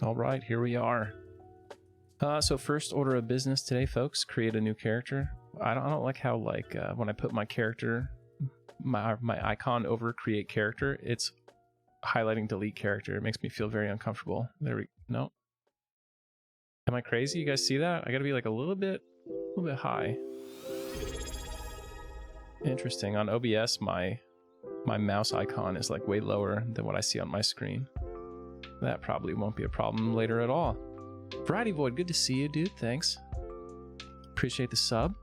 All right, here we are. So first order of business today, folks, create a new character. I don't like how when I put my character, my icon over create character, it's highlighting delete character. It makes me feel very uncomfortable. No. Am I crazy? You guys see that? I gotta be like a little bit high. Interesting. On OBS, my mouse icon is like way lower than what I see on my screen. That probably won't be a problem later at all. Variety Void, good to see you, dude. Thanks. Appreciate the sub.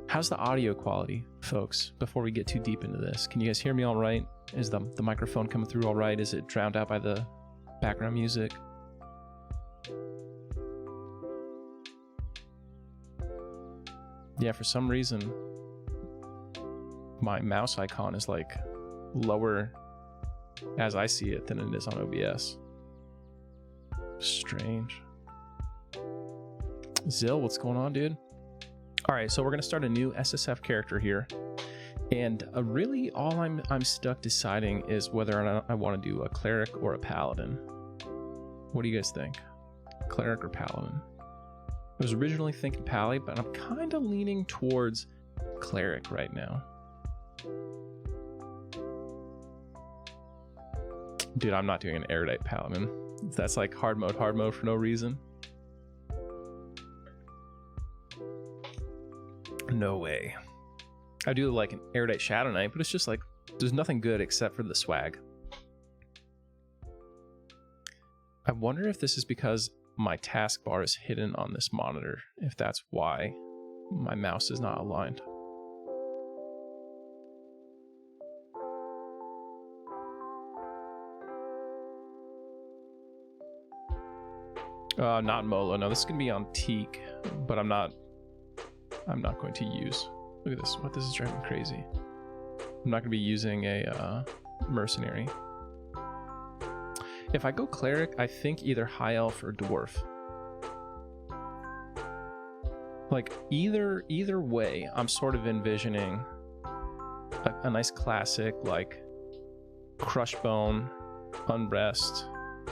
How's the audio quality, folks, before we get too deep into this? Can you guys hear me all right? Is the microphone coming through all right? Is it drowned out by the background music? Yeah, for some reason, my mouse icon is like lower as I see it than it is on OBS. Strange. Zill, what's going on, dude? All right, so we're gonna start a new SSF character here, and really all I'm stuck deciding is whether or not I want to do a cleric or a paladin. What do you guys think? Cleric or paladin? I was originally thinking pally, but I'm kind of leaning towards cleric right now. Dude, I'm not doing an erudite paladin. That's like hard mode for no reason. No way. I do like an erudite shadow knight, but it's just like there's nothing good except for the swag. I wonder if this is because my taskbar is hidden on this monitor, if that's why my mouse is not aligned. Not Molo. No, this is gonna be on Teak, but I'm not going to use. Look at this. What, this is driving me crazy. I'm not gonna be using a mercenary. If I go cleric, I think either high elf or dwarf. Like either way, I'm sort of envisioning a nice classic like Crushbone, Unrest,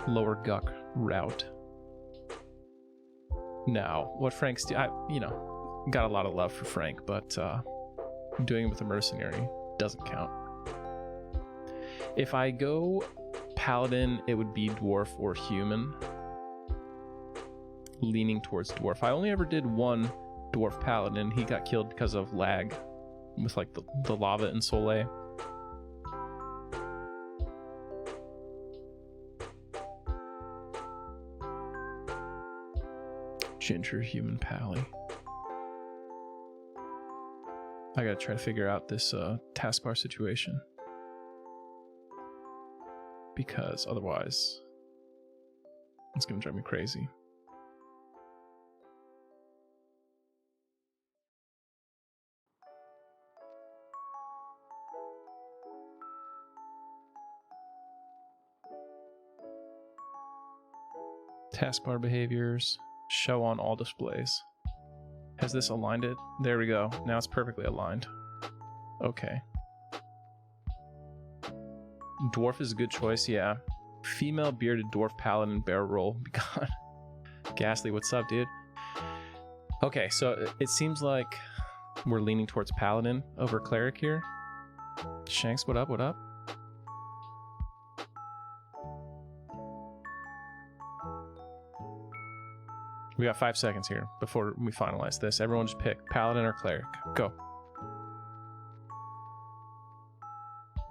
Lower Guck route. Now, what Frank's do, got a lot of love for Frank, but doing it with a mercenary doesn't count. If I go paladin, it would be dwarf or human. Leaning towards dwarf. I only ever did one dwarf paladin. He got killed because of lag with like the lava in Soleil. Ginger human pally. I gotta try to figure out this taskbar situation, because otherwise it's gonna drive me crazy. Taskbar behaviors, show on all displays. Has this aligned it? There we go. Now it's perfectly aligned. Okay. Dwarf is a good choice, yeah. Female bearded dwarf paladin barrel roll. God. Ghastly, what's up, dude? Okay, so it seems like we're leaning towards paladin over cleric here. Shanks, what up, what up? We got 5 seconds here before we finalize this. Everyone just pick paladin or cleric. Go.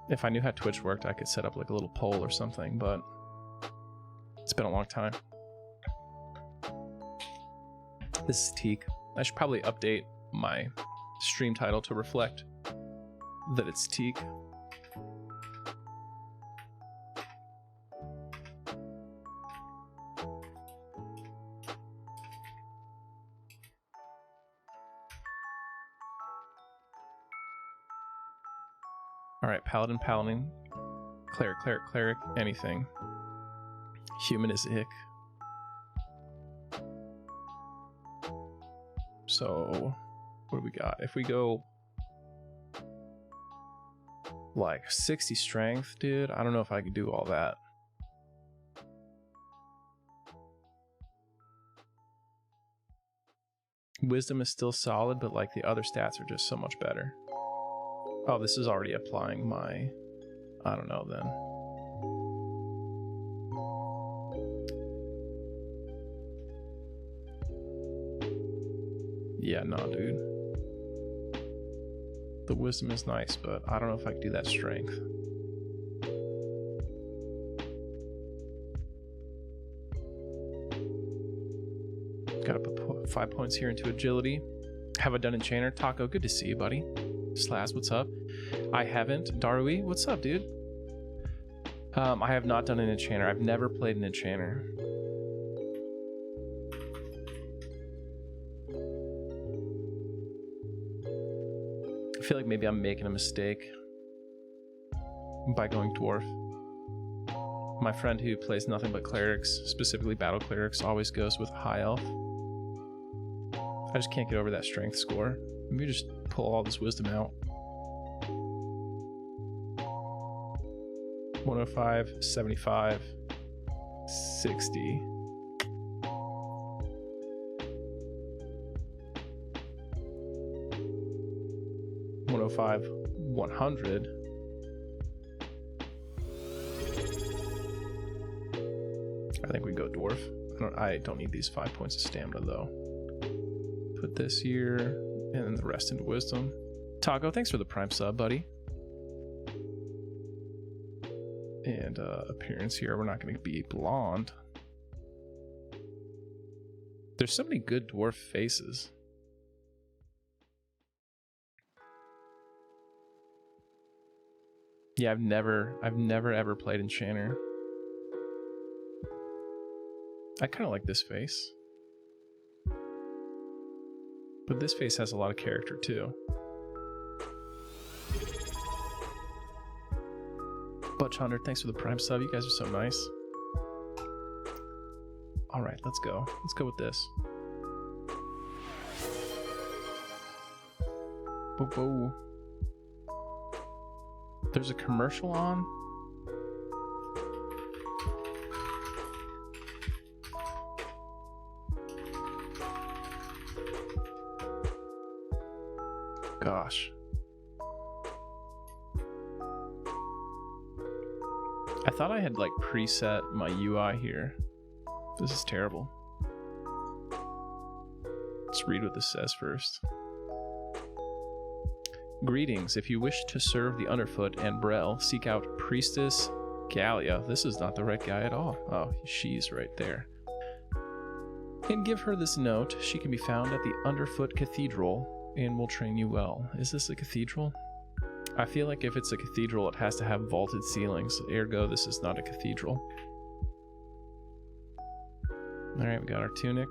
If I knew how Twitch worked, I could set up like a little poll or something, but it's been a long time. This is Teak. I should probably update my stream title to reflect that it's Teak. Alright, paladin, paladin, cleric, cleric, cleric, anything. Human is ick. So, what do we got? If we go like 60 strength, dude, I don't know if I could do all that. Wisdom is still solid, but like the other stats are just so much better. Oh, this is already applying my... I don't know then. Yeah, no, dude. The wisdom is nice, but I don't know if I can do that strength. Gotta put 5 points here into agility. Have I done enchanter? Taco, good to see you, buddy. Slaz, what's up? I haven't. Darui, what's up, dude? I have not done an enchanter. I've never played an enchanter. I feel like maybe I'm making a mistake by going dwarf. My friend who plays nothing but clerics, specifically battle clerics, always goes with high elf. I just can't get over that strength score. Maybe just pull all this wisdom out. 105, 75, 60. $105, 100. I think we go dwarf. I don't need these 5 points of stamina though. Put this here, and then the rest into wisdom. Taco, thanks for the prime sub, buddy. And appearance here, we're not going to be blonde. There's so many good dwarf faces. Yeah, I've never ever played enchanter. I kind of like this face. But this face has a lot of character too. Butch 100, thanks for the prime sub. You guys are so nice. Alright, let's go. Let's go with this. Whoa, whoa. There's a commercial on? Gosh. I thought I had like preset my UI here. This is terrible. Let's read what this says first. Greetings. If you wish to serve the Underfoot and Brel, seek out Priestess Gallia. This is not the right guy at all. Oh, she's right there. And give her this note. She can be found at the Underfoot Cathedral and will train you well. Is this a cathedral? I feel like if it's a cathedral, it has to have vaulted ceilings. Ergo, this is not a cathedral. Alright, we got our tunic.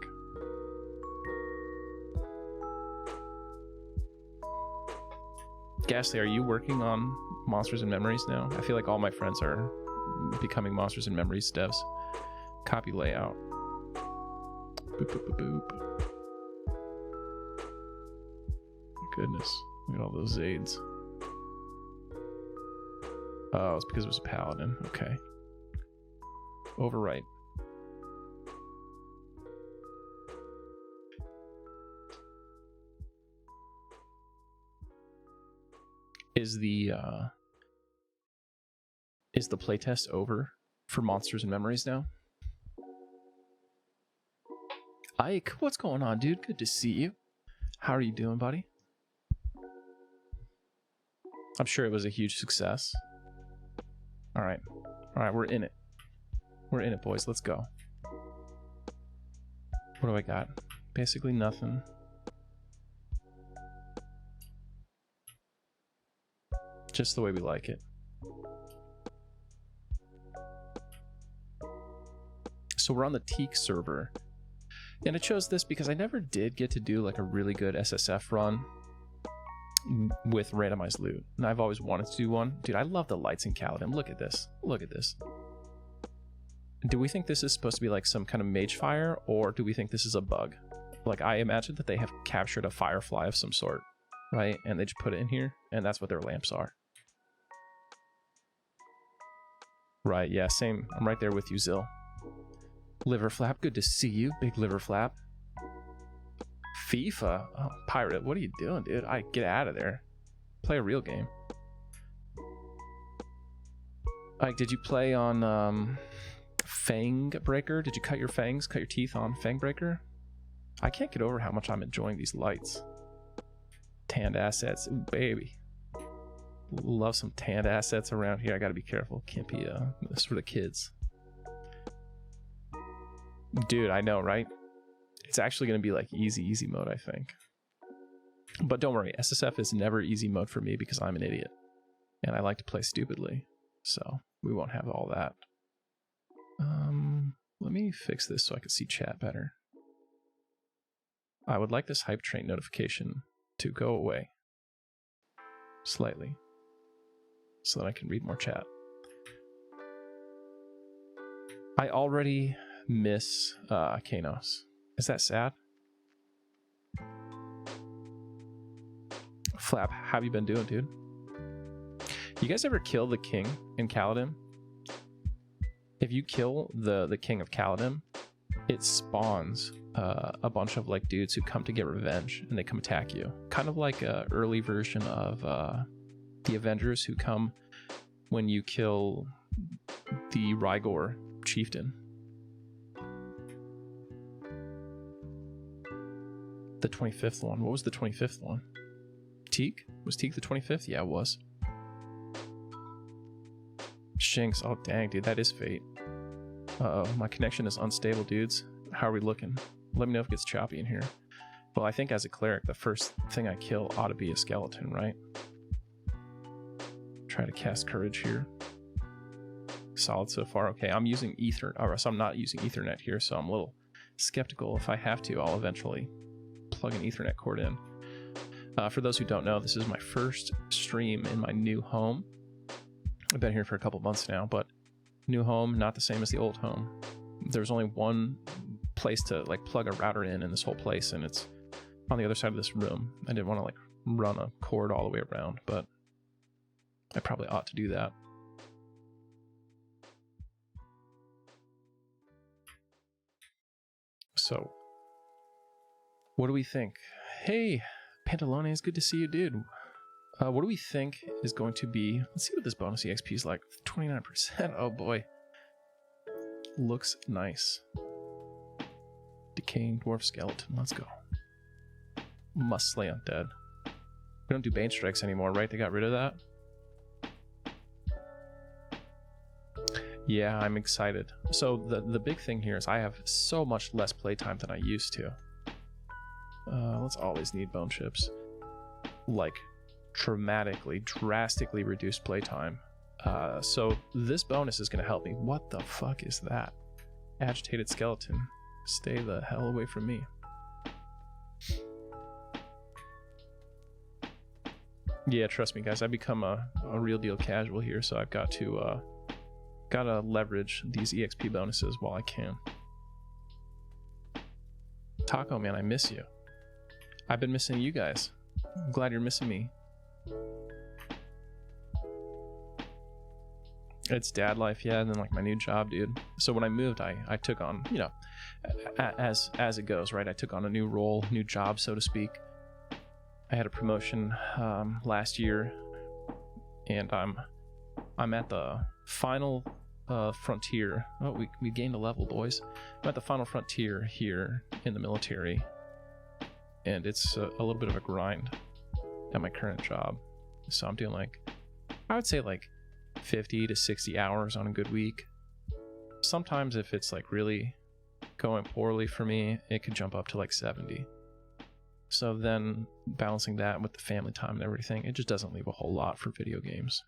Ghastly, are you working on Monsters and Memories now? I feel like all my friends are becoming Monsters and Memories devs. Copy layout. Boop, boop, boop, boop. Goodness, look at all those Zaides. Oh, it's because it was a paladin. Okay. Overwrite. Is the playtest over for Monsters and Memories now? Ike, what's going on, dude? Good to see you. How are you doing, buddy? I'm sure it was a huge success. All right, we're in it. We're in it, boys. Let's go. What do I got? Basically nothing. Just the way we like it. So we're on the Teak server. And I chose this because I never did get to do like a really good SSF run with randomized loot. And I've always wanted to do one. Dude, I love the lights in Kaladim. Look at this. Look at this. Do we think this is supposed to be like some kind of mage fire, or do we think this is a bug? Like, I imagine that they have captured a firefly of some sort, right? And they just put it in here, and that's what their lamps are. Right, yeah, same. I'm right there with you, Zill. Liver Flap, good to see you. Big Liver Flap. FIFA? Oh, pirate, what are you doing, dude? I get out of there. Play a real game. Like, did you play on Fangbreaker? Did you cut your fangs, cut your teeth on Fangbreaker? I can't get over how much I'm enjoying these lights. Tanned assets, ooh, baby. Love some tanned assets around here. I gotta be careful. Can't be this for the kids. Dude, I know, right? It's actually gonna be like easy mode, I think. But don't worry, SSF is never easy mode for me because I'm an idiot. And I like to play stupidly. So we won't have all that. Let me fix this so I can see chat better. I would like this hype train notification to go away slightly so that I can read more chat. I already miss Kanos. Is that sad? Flap, how have you been doing, dude? You guys ever kill the king in Kaladim? If you kill the king of Kaladim, it spawns a bunch of like dudes who come to get revenge, and they come attack you. Kind of like an early version of the Avengers who come when you kill the Rygor chieftain. The 25th one. What was the 25th one? Teak? Was Teak the 25th? Yeah, it was. Shinx. Oh, dang, dude. That is fate. Uh-oh. My connection is unstable, dudes. How are we looking? Let me know if it gets choppy in here. Well, I think as a cleric, the first thing I kill ought to be a skeleton, right? Try to cast courage here. Solid so far. Okay, I'm using Ether, or so I'm not using Ethernet here, so I'm a little skeptical. If I have to, I'll eventually plug an Ethernet cord in. For those who don't know, this is my first stream in my new home. I've been here for a couple months now, but new home, not the same as the old home. There's only one place to like plug a router in this whole place, and it's on the other side of this room. I didn't want to like run a cord all the way around, but I probably ought to do that. So, what do we think? Hey, Pantalone, it's good to see you, dude. What do we think is going to be... Let's see what this bonus EXP is like. 29%. Oh boy. Looks nice. Decaying dwarf skeleton. Let's go. Must slay undead. We don't do Bane Strikes anymore, right? They got rid of that? Yeah, I'm excited. So the big thing here is I have so much less playtime than I used to. Let's always need bone chips. Like, drastically reduced playtime. So this bonus is going to help me. What the fuck is that? Agitated skeleton. Stay the hell away from me. Yeah, trust me, guys. I've become a real deal casual here, so I've got to gotta leverage these EXP bonuses while I can. Taco, man, I miss you. I've been missing you guys. I'm glad you're missing me. It's dad life, yeah, and then like my new job, dude. So when I moved, I took on, you know, as it goes, right? I took on a new role, new job, so to speak. I had a promotion last year, and I'm at the final frontier. Oh, we gained a level, boys. I'm at the final frontier here in the military, and it's a little bit of a grind at my current job. So I'm doing like, I would say like 50 to 60 hours on a good week. Sometimes if it's like really going poorly for me, it could jump up to like 70. So then balancing that with the family time and everything, it just doesn't leave a whole lot for video games.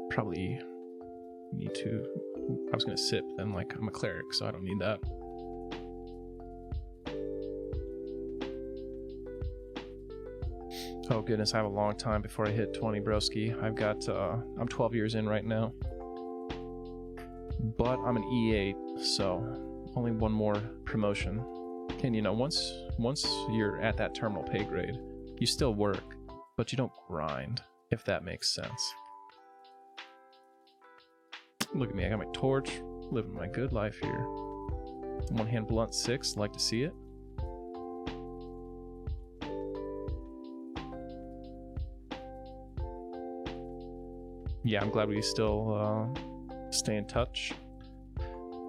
Probably need to... I was going to sip, then like I'm a cleric, so I don't need that. Oh goodness, I have a long time before I hit 20, broski. I've got, I'm 12 years in right now. But I'm an E8, so only one more promotion. And you know, once you're at that terminal pay grade, you still work, but you don't grind, if that makes sense. Look at me, I got my torch, living my good life here. One hand blunt 6, like to see it. Yeah, I'm glad we still stay in touch.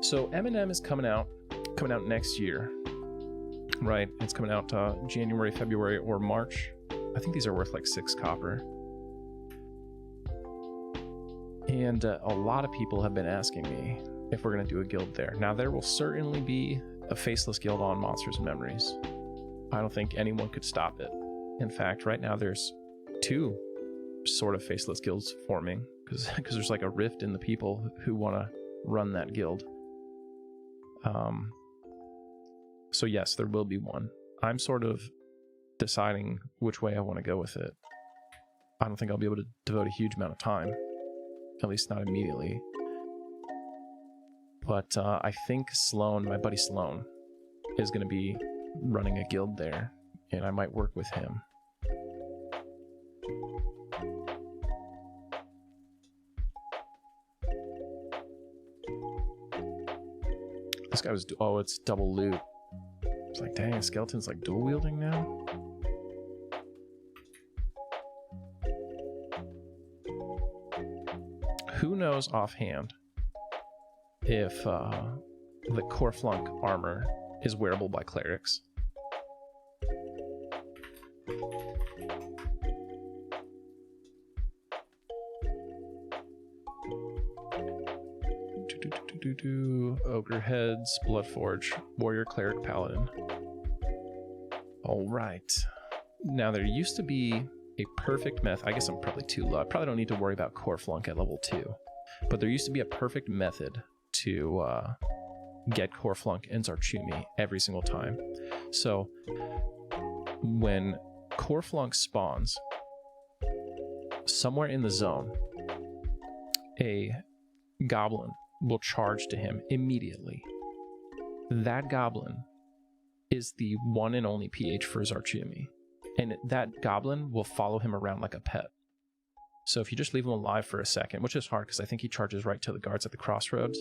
So Eminem is coming out next year, right? It's coming out January, February, or March. I think these are worth like 6 copper. And a lot of people have been asking me if we're going to do a guild there. Now, there will certainly be a faceless guild on Monsters and Memories. I don't think anyone could stop it. In fact, right now there's 2 sort of faceless guilds forming because there's like a rift in the people who want to run that guild. So yes, there will be one. I'm sort of deciding which way I want to go with it. I don't think I'll be able to devote a huge amount of time, at least not immediately. But I think Sloan, my buddy Sloan, is going to be running a guild there, and I might work with him. This guy was, oh, it's double loot. It's like, dang, Skeleton's like dual wielding now? Who knows offhand if the Coreflunk armor is wearable by clerics? Ogre Heads, Bloodforge, Warrior, Cleric, Paladin. Alright. Now there used to be a perfect method. I guess I'm probably too low. I probably don't need to worry about Coreflunk at level 2. But there used to be a perfect method to get Coreflunk and Zarchumi every single time. So when Coreflunk spawns, somewhere in the zone, a goblin will charge to him immediately. That goblin is the one and only PH for Zarchumi, and that goblin will follow him around like a pet. So if you just leave him alive for a second, which is hard because I think he charges right to the guards at the crossroads,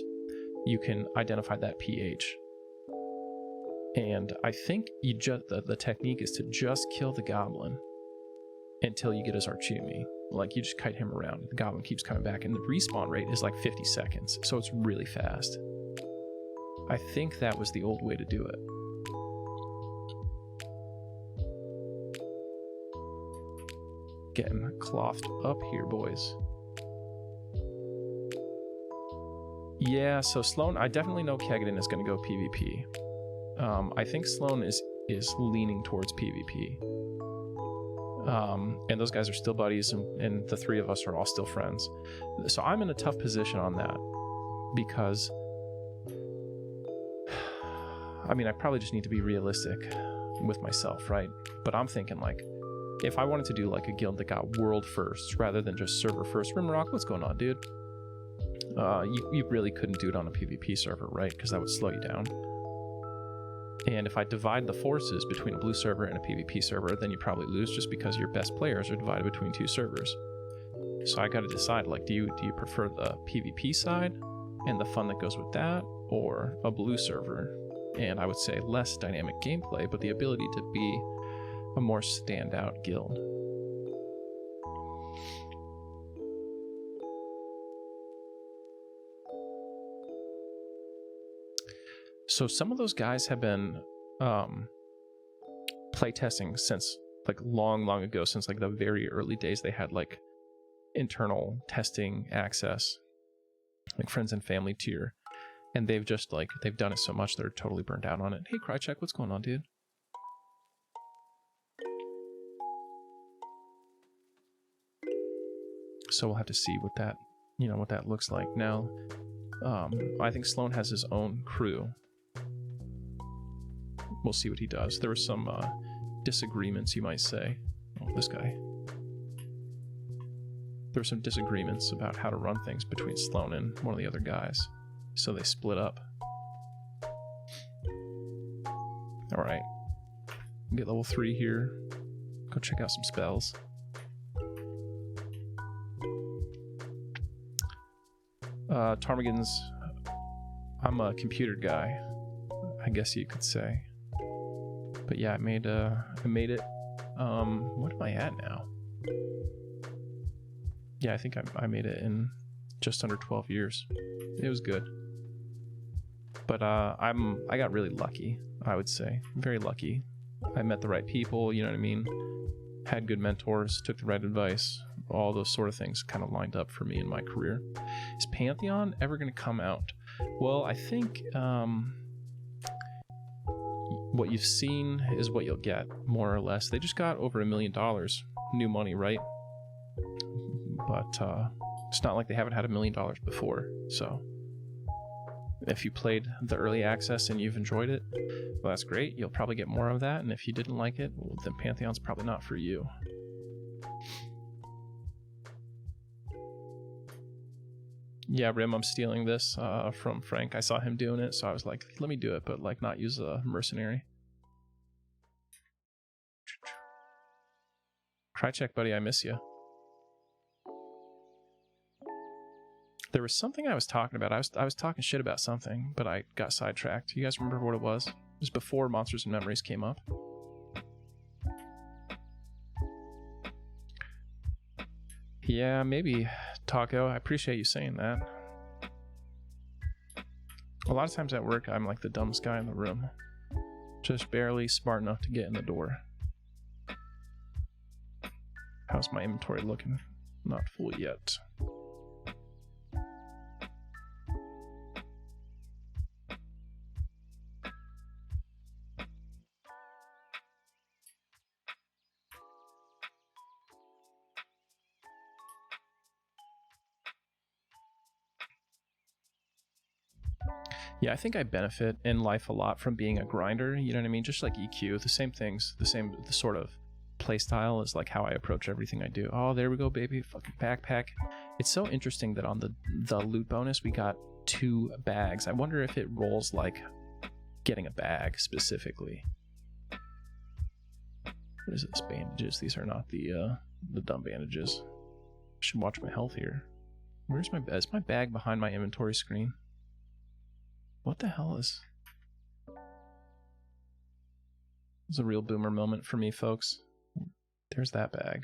you can identify that PH. And I think you the technique is to just kill the goblin until you get his Zarchumi. Like, you just kite him around, the goblin keeps coming back, and the respawn rate is like 50 seconds, so it's really fast. I think that was the old way to do it. Getting clothed up here, boys. Yeah, so Sloan, I definitely know Kaladim is going to go PvP. I think Sloan is leaning towards PvP. And those guys are still buddies, and the 3 of us are all still friends. So I'm in a tough position on that, because I mean, I probably just need to be realistic with myself, right? But I'm thinking, like, if I wanted to do like a guild that got world first rather than just server first. Rimrock, what's going on, dude? You really couldn't do it on a PvP server, right? Because that would slow you down. And if I divide the forces between a blue server and a PvP server, then you probably lose, just because your best players are divided between 2 servers. So I got to decide, like, do you prefer the PvP side and the fun that goes with that, or a blue server? And I would say less dynamic gameplay, but the ability to be a more standout guild. So some of those guys have been playtesting since like long ago, since like the very early days. They had like internal testing access, like friends and family tier, and they've just like, they've done it so much they're totally burned out on it. Hey Krychek, what's going on, dude? So we'll have to see what that, you know, what that looks like. Now, I think Sloan has his own crew. We'll see what he does. There were some disagreements, you might say. Oh, this guy. There were some disagreements about how to run things between Sloan and one of the other guys, so they split up. Alright. Get level 3 here. Go check out some spells. Ptarmigan's... I'm a computer guy, I guess you could say. But yeah, I made it. What am I at now? Yeah, I think I made it in just under 12 years. It was good. But I got really lucky, I would say. Very lucky. I met the right people, you know what I mean? Had good mentors, took the right advice. All those sort of things kind of lined up for me in my career. Is Pantheon ever going to come out? Well, I think what you've seen is what you'll get, more or less. They just got over $1 million new money, right? But it's not like they haven't had $1 million before. So if you played the early access and you've enjoyed it, well, that's great. You'll probably get more of that. And if you didn't like it, well, then Pantheon's probably not for you. Yeah, Rim, I'm stealing this from Frank. I saw him doing it, so I was like, let me do it, but like not use a mercenary. Try check, buddy, I miss you. There was something I was talking about. I was talking shit about something, but I got sidetracked. You guys remember what it was? It was before Monsters and Memories came up. Yeah, maybe, Taco. I appreciate you saying that. A lot of times at work, I'm like the dumbest guy in the room. Just barely smart enough to get in the door. How's my inventory looking? Not full yet. Yeah, I think I benefit in life a lot from being a grinder, you know what I mean? Just like EQ, the same things, the sort of play style is like how I approach everything I do. Oh, there we go, baby, fucking backpack. It's so interesting that on the loot bonus, we got 2 bags. I wonder if it rolls like getting a bag specifically. What is this? Bandages. These are not the dumb bandages. I should watch my health here. Where's my bag? Is my bag behind my inventory screen? What the hell is... It's a real boomer moment for me, folks. There's that bag.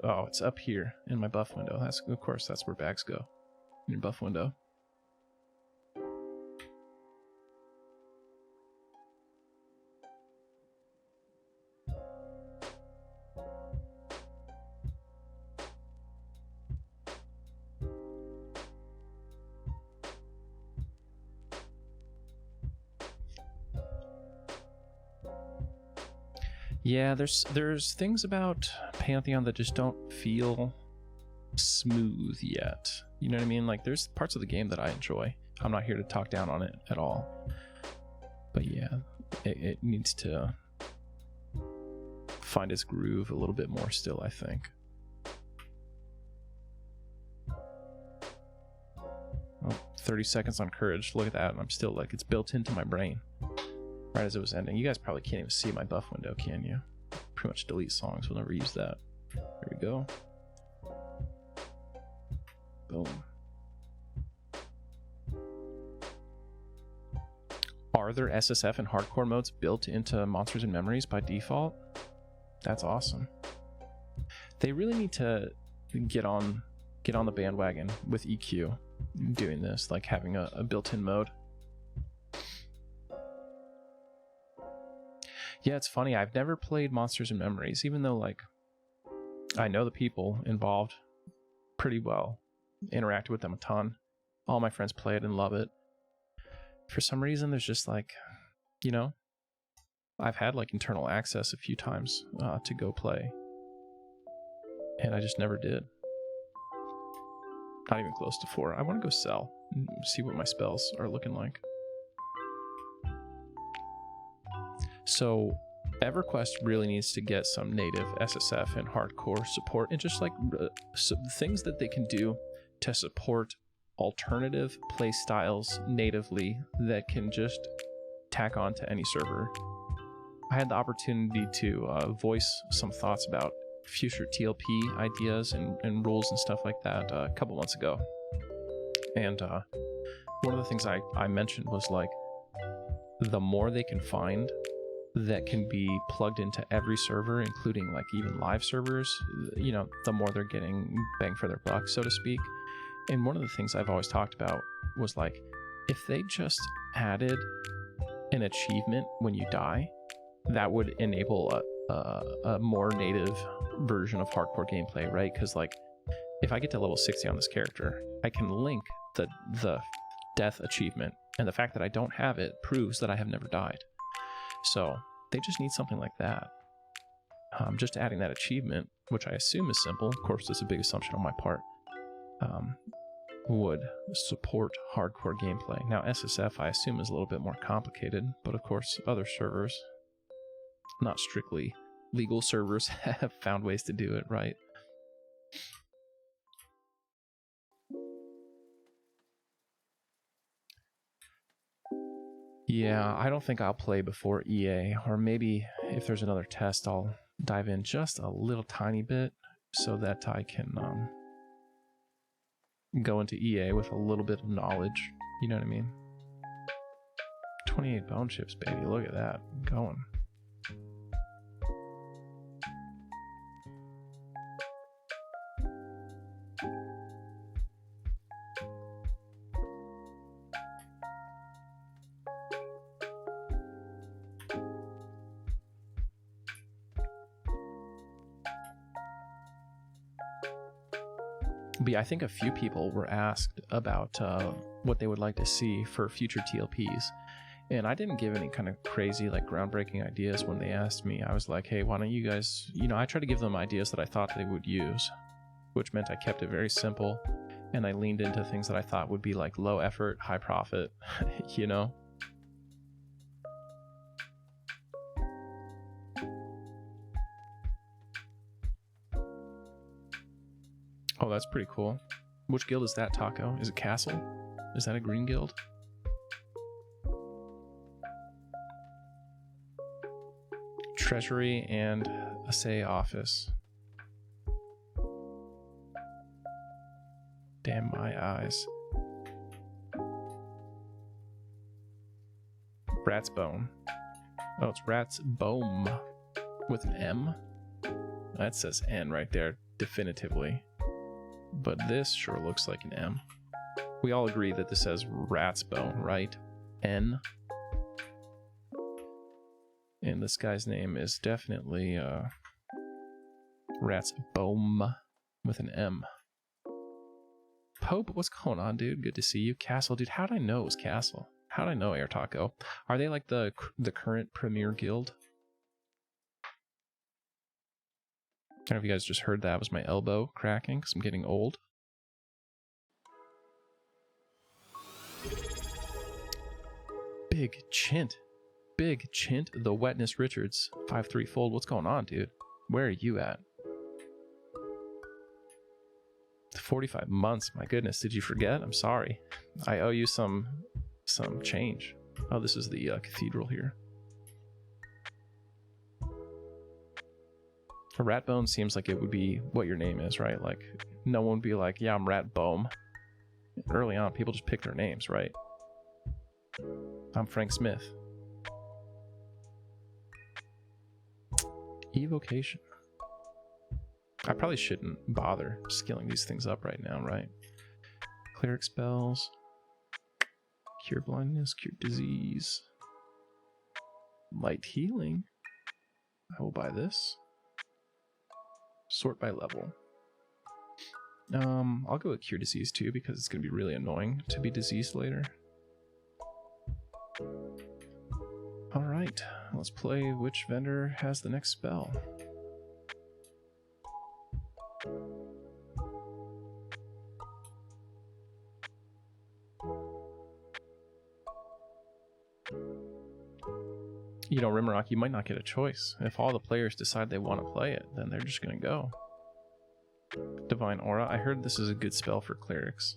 Oh, it's up here in my buff window. That's, of course, that's where bags go. In your buff window. Yeah, there's things about Pantheon that just don't feel smooth yet. You know what I mean? Like, there's parts of the game that I enjoy. I'm not here to talk down on it at all. But yeah, it needs to find its groove a little bit more still, I think. Oh, 30 seconds on courage. Look at that. And I'm still like, it's built into my brain. Right as it was ending. You guys probably can't even see my buff window, can you? Pretty much delete songs. We'll never use that. There we go. Boom. Are there SSF and hardcore modes built into Monsters and Memories by default? That's awesome. They really need to get on the bandwagon with EQ doing this, like having a built-in mode. Yeah, it's funny. I've never played Monsters and Memories, even though, like, I know the people involved pretty well. Interacted with them a ton. All my friends play it and love it. For some reason, there's just, like, you know, I've had, like, internal access a few times to go play. And I just never did. Not even close to 4. I want to go sell and see what my spells are looking like. So EverQuest really needs to get some native SSF and hardcore support, and just like things that they can do to support alternative play styles natively that can just tack on to any server. I had the opportunity to voice some thoughts about future TLP ideas and rules and stuff like that a couple months ago. And one of the things I mentioned was like, the more they can find that can be plugged into every server, including like even live servers, you know, the more they're getting bang for their buck, so to speak. And one of the things I've always talked about was like, if they just added an achievement when you die, that would enable a more native version of hardcore gameplay, right? Because like, if I get to level 60 on this character, I can link the death achievement, and the fact that I don't have it proves that I have never died. So they just need something like that. Just adding that achievement, which I assume is simple, of course it's a big assumption on my part, would support hardcore gameplay. Now SSF I assume is a little bit more complicated, but of course other servers, not strictly legal servers, have found ways to do it, right? Yeah, I don't think I'll play before EA, or maybe if there's another test, I'll dive in just a little tiny bit so that I can go into EA with a little bit of knowledge, you know what I mean? 28 bone chips, baby, look at that, going. But yeah, I think a few people were asked about what they would like to see for future TLPs. And I didn't give any kind of crazy, like, groundbreaking ideas when they asked me. I was like, hey, why don't you guys, you know, I try to give them ideas that I thought they would use, which meant I kept it very simple. And I leaned into things that I thought would be like low effort, high profit, you know? Oh, that's pretty cool. Which guild is that, Taco? Is it Castle? Is that a green guild? Treasury and Assay Office. Damn my eyes. Rat's Bone. Oh, it's Rat's Bone with an M? That says N right there, definitively. But this sure looks like an M. We all agree that this says Rat's Bone, right? N. And this guy's name is definitely Rat's Bone with an M. Pope, what's going on, dude? Good to see you. Castle, dude, how'd I know it was Castle? How'd I know Air Taco? Are they like the current premier guild? I don't know if you guys just heard that was my elbow cracking because I'm getting old. Big Chint. Big Chint, the Wetness Richards. 5-3 fold. What's going on, dude? Where are you at? 45 months. My goodness, did you forget? I'm sorry. I owe you some change. Oh, this is the cathedral here. A Ratbone seems like it would be what your name is, right? Like, no one would be like, yeah, I'm Ratbone. Early on, people just pick their names, right? I'm Frank Smith. Evocation. I probably shouldn't bother skilling these things up right now, right? Cleric spells. Cure blindness, cure disease. Light healing. I will buy this. Sort by level. I'll go with cure disease too because it's going to be really annoying to be diseased later. Alright, let's play which vendor has the next spell. You know, Rimrock, you might not get a choice. If all the players decide they want to play it, then they're just going to go. Divine Aura. I heard this is a good spell for clerics.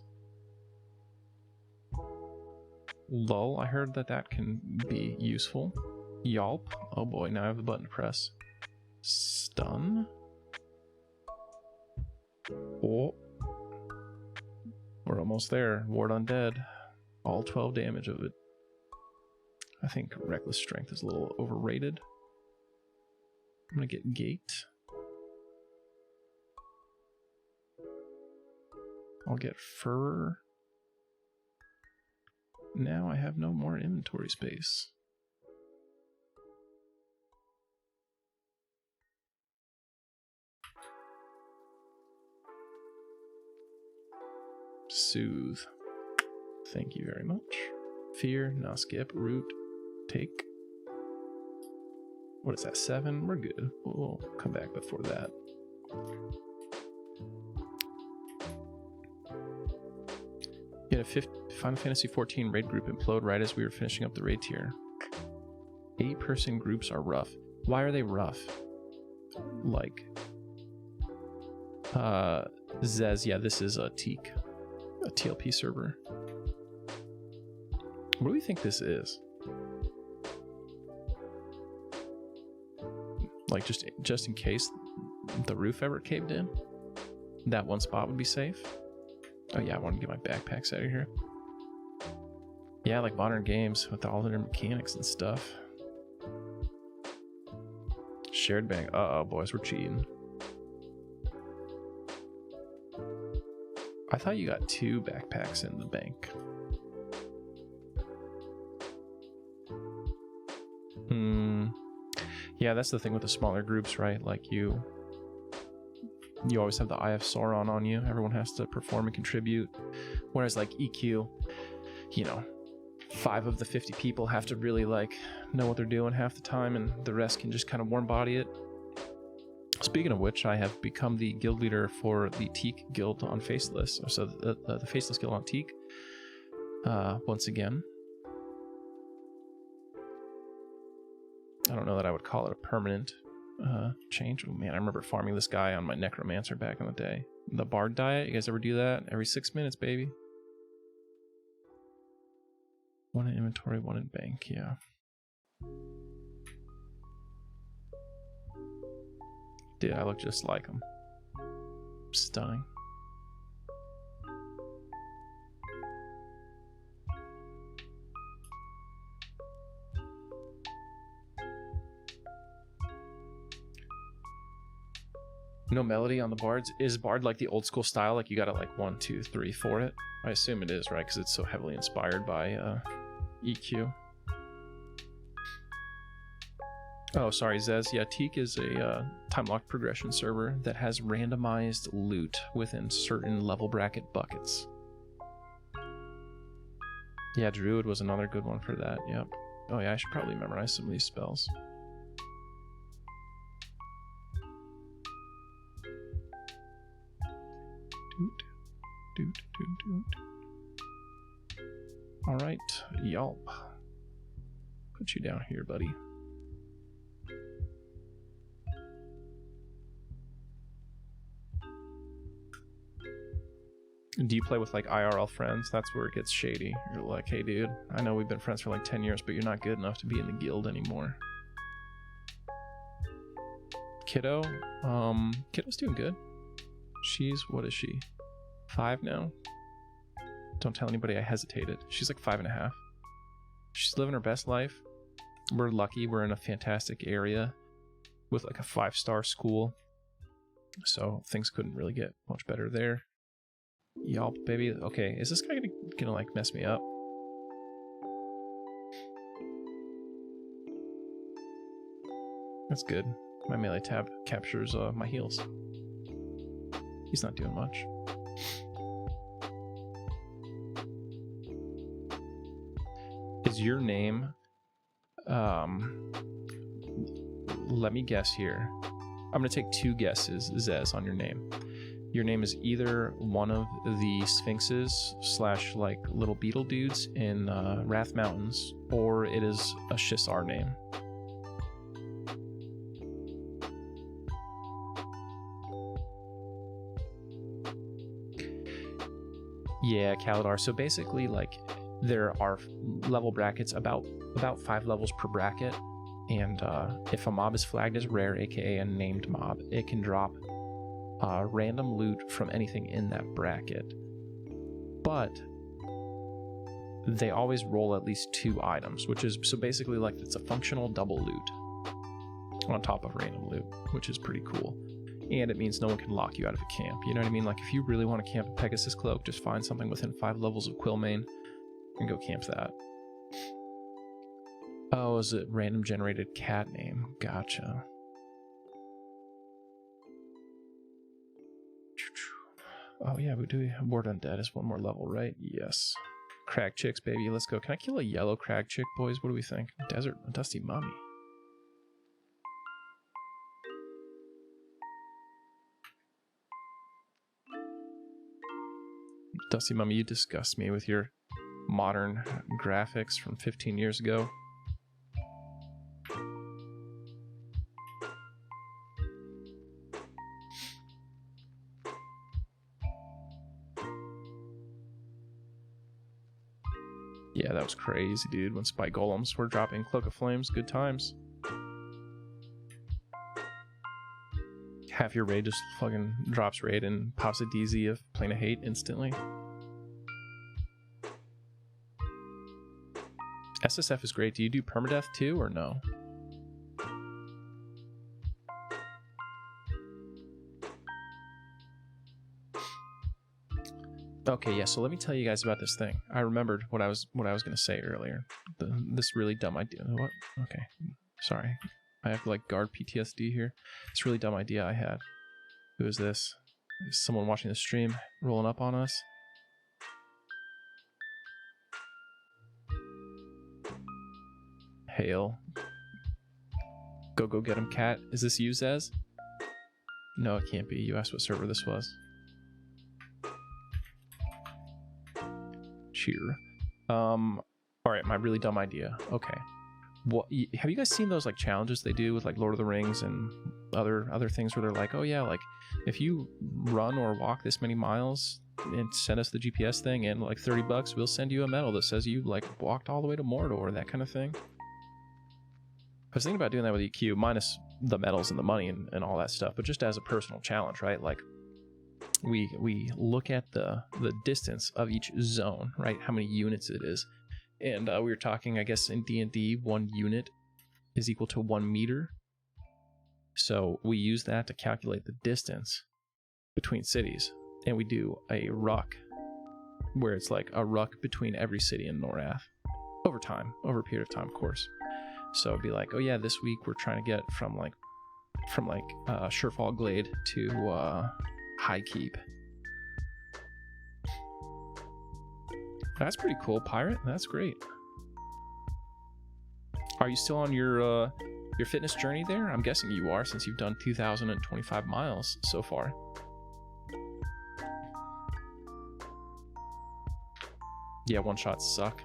Lull. I heard that can be useful. Yalp. Oh boy, now I have the button to press. Stun. Oh. We're almost there. Ward Undead. All 12 damage of it. I think Reckless Strength is a little overrated. I'm going to get Gate. I'll get Fur. Now I have no more inventory space. Soothe. Thank you very much. Fear, no skip, root, take. What is that, 7? We're good. We'll come back before that. You had a Final Fantasy XIV raid group implode right as we were finishing up the raid tier. 8-person groups are rough. Why are they rough? Like, Zez, yeah, this is a Teak, a TLP server. What do we think this is? Like, just in case the roof ever caved in, that one spot would be safe. Oh yeah, I want to get my backpacks out of here. Yeah, like modern games with all their mechanics and stuff. Shared bank. Uh-oh, boys, we're cheating. I thought you got 2 backpacks in the bank. Yeah, that's the thing with the smaller groups, right? Like you always have the Eye of Sauron on you. Everyone has to perform and contribute. Whereas like EQ, you know, 5 of the 50 people have to really like know what they're doing half the time, and the rest can just kind of warm body it. Speaking of which, I have become the guild leader for the Teak guild on Faceless. So the Faceless guild on Teak. Once again. I don't know that I would call it a permanent change. Oh man, I remember farming this guy on my Necromancer back in the day. The Bard diet, you guys ever do that? Every 6 minutes, baby. 1 in inventory, 1 in bank, yeah. Dude, I look just like him. Stunning. No melody on the bards. Is bard like the old school style? Like you gotta like 1, 2, 3, 4 it? I assume it is, right? Because it's so heavily inspired by EQ. Oh, sorry, Zez. Yeah, Teak is a time-locked progression server that has randomized loot within certain level bracket buckets. Yeah, Druid was another good one for that, yep. Oh yeah, I should probably memorize some of these spells. Alright, Yelp. Put you down here, buddy. Do you play with like IRL friends? That's where it gets shady. You're like, hey dude, I know we've been friends for like 10 years, but you're not good enough to be in the guild anymore. Kiddo? Kiddo's doing good. She's, what is she? 5 now? Don't tell anybody I hesitated. She's like 5.5. She's living her best life. We're lucky. We're in a fantastic area with like a 5-star school. So things couldn't really get much better there. Y'all, baby. Okay, is this guy gonna like mess me up? That's good. My melee tab captures my heals. He's not doing much. Is your name... let me guess here. I'm going to take 2 guesses, Zez, on your name. Your name is either one of the Sphinxes / like little beetle dudes in Wrath Mountains, or it is a Shisar name. Yeah, Kaladar. So basically, like, there are level brackets, about 5 levels per bracket, and if a mob is flagged as rare, aka a named mob, it can drop random loot from anything in that bracket. but they always roll at least 2 items, which is, so basically like it's a functional double loot on top of random loot, which is pretty cool. And it means no one can lock you out of a camp, you know what I mean? Like if you really want to camp a Pegasus Cloak, just find something within 5 levels of Quillmane and go camp that. Oh, is it random generated cat name? Gotcha. Oh yeah, we do. Ward Undead is 1 more level, right? Yes. Crag chicks, baby. Let's go. Can I kill a yellow crag chick, boys? What do we think? Desert Dusty Mummy. Dusty Mummy, you disgust me with your modern graphics from 15 years ago. Yeah, that was crazy, dude. When Spike Golems were dropping Cloak of Flames, good times. Half your raid just fucking drops raid and pops a DZ of Plane of Hate instantly. SSF is great. Do you do permadeath too, or no? Okay, yeah, so let me tell you guys about this thing. I remembered what I was going to say earlier. This really dumb idea. What? Okay, sorry. I have like guard PTSD here. This really dumb idea I had. Who is this? Is someone watching the stream rolling up on us? Hail. Go get him, cat. Is this you, Zez? No, it can't be. You asked what server this was. Cheer. Alright, my really dumb idea. Okay. What, have you guys seen those like challenges they do with like Lord of the Rings and other things where they're like, oh yeah, like if you run or walk this many miles and send us the GPS thing and like $30, we'll send you a medal that says you like walked all the way to Mordor, that kind of thing. I was thinking about doing that with EQ, minus the medals and the money and all that stuff, but just as a personal challenge, right? Like we look at the distance of each zone, right? How many units it is. And we were talking, I guess, in D&D, 1 unit is equal to 1 meter. So we use that to calculate the distance between cities. And we do a ruck, where it's like a ruck between every city in Norath. Over time, over a period of time, of course. So it'd be like, oh yeah, this week we're trying to get from Surefall Glade to High Keep. That's pretty cool, Pirate. That's great. Are you still on your fitness journey there? I'm guessing you are, since you've done 2,025 miles so far. Yeah, one-shots suck.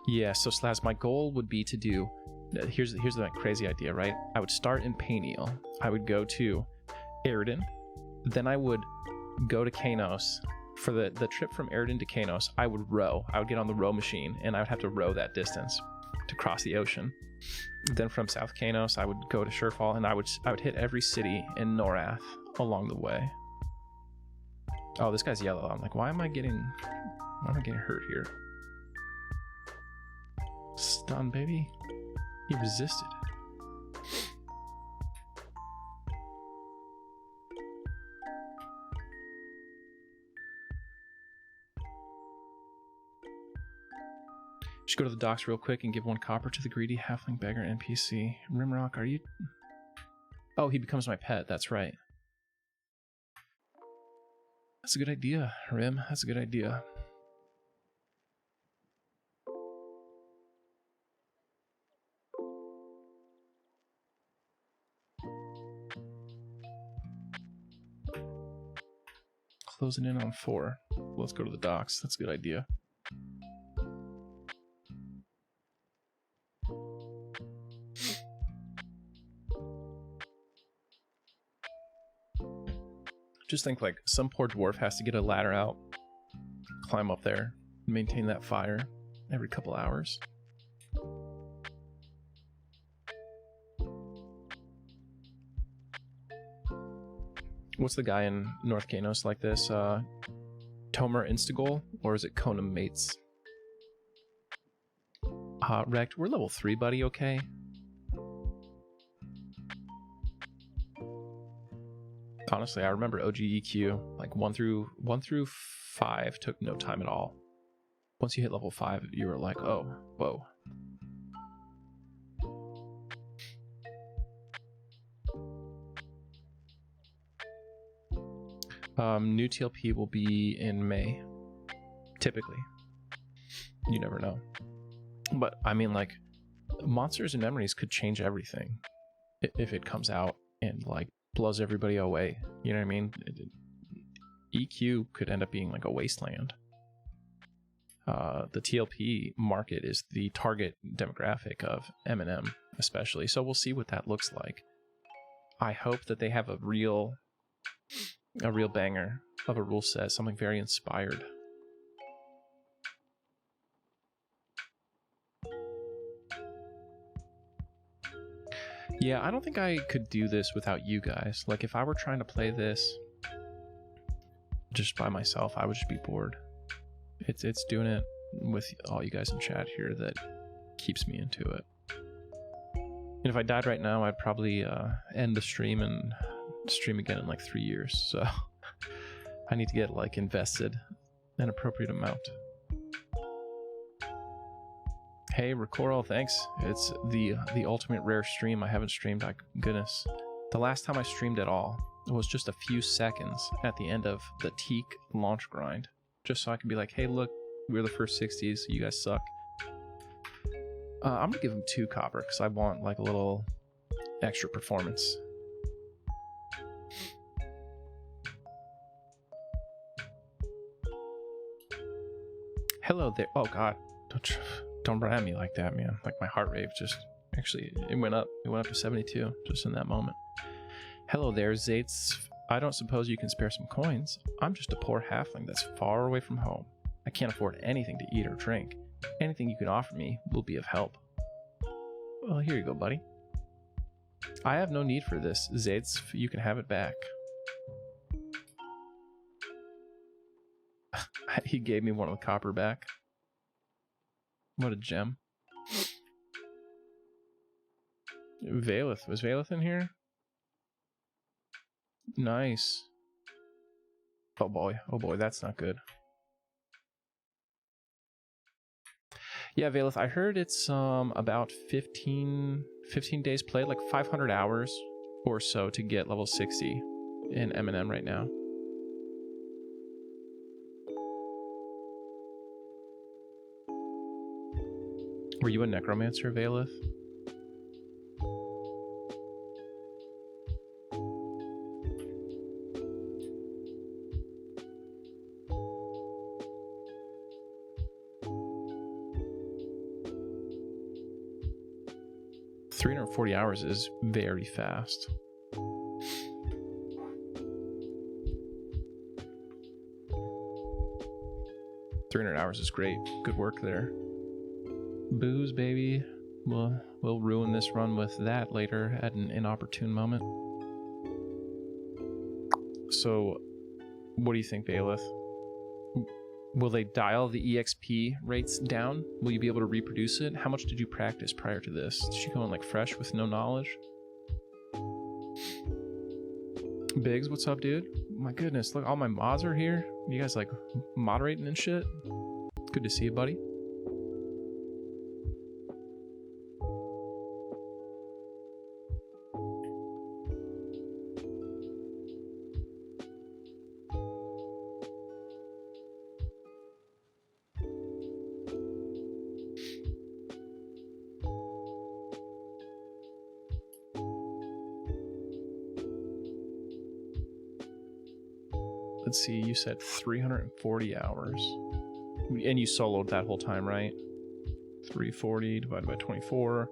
Yeah, so Slaz, my goal would be to do... Here's the crazy idea, right? I would start in Payneal. I would go to Eridan. Then I would go to Kanos. For the trip from Eridan to Kanos, I would row. I would get on the row machine, and I would have to row that distance to cross the ocean. Then from South Kanos, I would go to Surefall, and I would hit every city in Norath along the way. Oh, this guy's yellow. I'm like, why am I getting hurt here? Stun, baby. He resisted. Just go to the docks real quick and give 1 copper to the greedy halfling beggar NPC. Rimrock, are you... Oh, he becomes my pet. That's right. That's a good idea, Rim. That's a good idea. Closing in on 4. Let's go to the docks. That's a good idea. Just think like some poor dwarf has to get a ladder out, climb up there, maintain that fire every couple hours. What's the guy in North Kanos like this? Tomer Instagol, or is it Konam Mates? Rect, we're level 3, buddy, okay? Honestly, I remember OG EQ, like 1 through 5 took no time at all. Once you hit level 5, you were like, oh, whoa. New TLP will be in May, typically. You never know. But, I mean, like, Monsters and Memories could change everything if it comes out and, like, blows everybody away. You know what I mean? EQ could end up being, like, a wasteland. The TLP market is the target demographic of M&M, especially. So we'll see what that looks like. I hope that they have a real banger of a rule set, something very inspired. Yeah, I don't think I could do this without you guys. Like, if I were trying to play this just by myself, I would just be bored. It's doing it with all you guys in chat here that keeps me into it. And if I died right now, I'd probably end the stream and stream again in like 3 years. So I need to get like invested an appropriate amount. Hey, Recoral, thanks. It's the ultimate rare stream. I haven't streamed, like, goodness. The last time I streamed at all was just a few seconds at the end of the Teak launch grind. Just so I can be like, hey, look, we were the first 60s, you guys suck. I'm gonna give him 2 copper, because I want, like, a little extra performance. Hello there. Oh, God. Don't brand me like that, man. Like, my heart rate just... Actually, it went up. It went up to 72 just in that moment. Hello there, Zates. I don't suppose you can spare some coins. I'm just a poor halfling that's far away from home. I can't afford anything to eat or drink. Anything you can offer me will be of help. Well, here you go, buddy. I have no need for this, Zates. You can have it back. He gave me one of the copper back. What a gem. Valeth. Was Valeth in here? Nice. Oh boy, that's not good. Yeah, Valeth, I heard it's about 15 days played, like 500 hours or so to get level 60 in M&M right now. Were you a necromancer, Valeth? $340 hours is very fast. $300 is great. Good work there. Booze, baby. We'll ruin this run with that later at an inopportune moment. So, what do you think, Valeth? Will they dial the EXP rates down? Will you be able to reproduce it? How much did you practice prior to this? Did you go in like fresh with no knowledge? Biggs, what's up, dude? My goodness, look, all my mods are here. You guys like moderating and shit? Good to see you, buddy. Let's see, you said 340 hours. And you soloed that whole time, right? 340 divided by 24.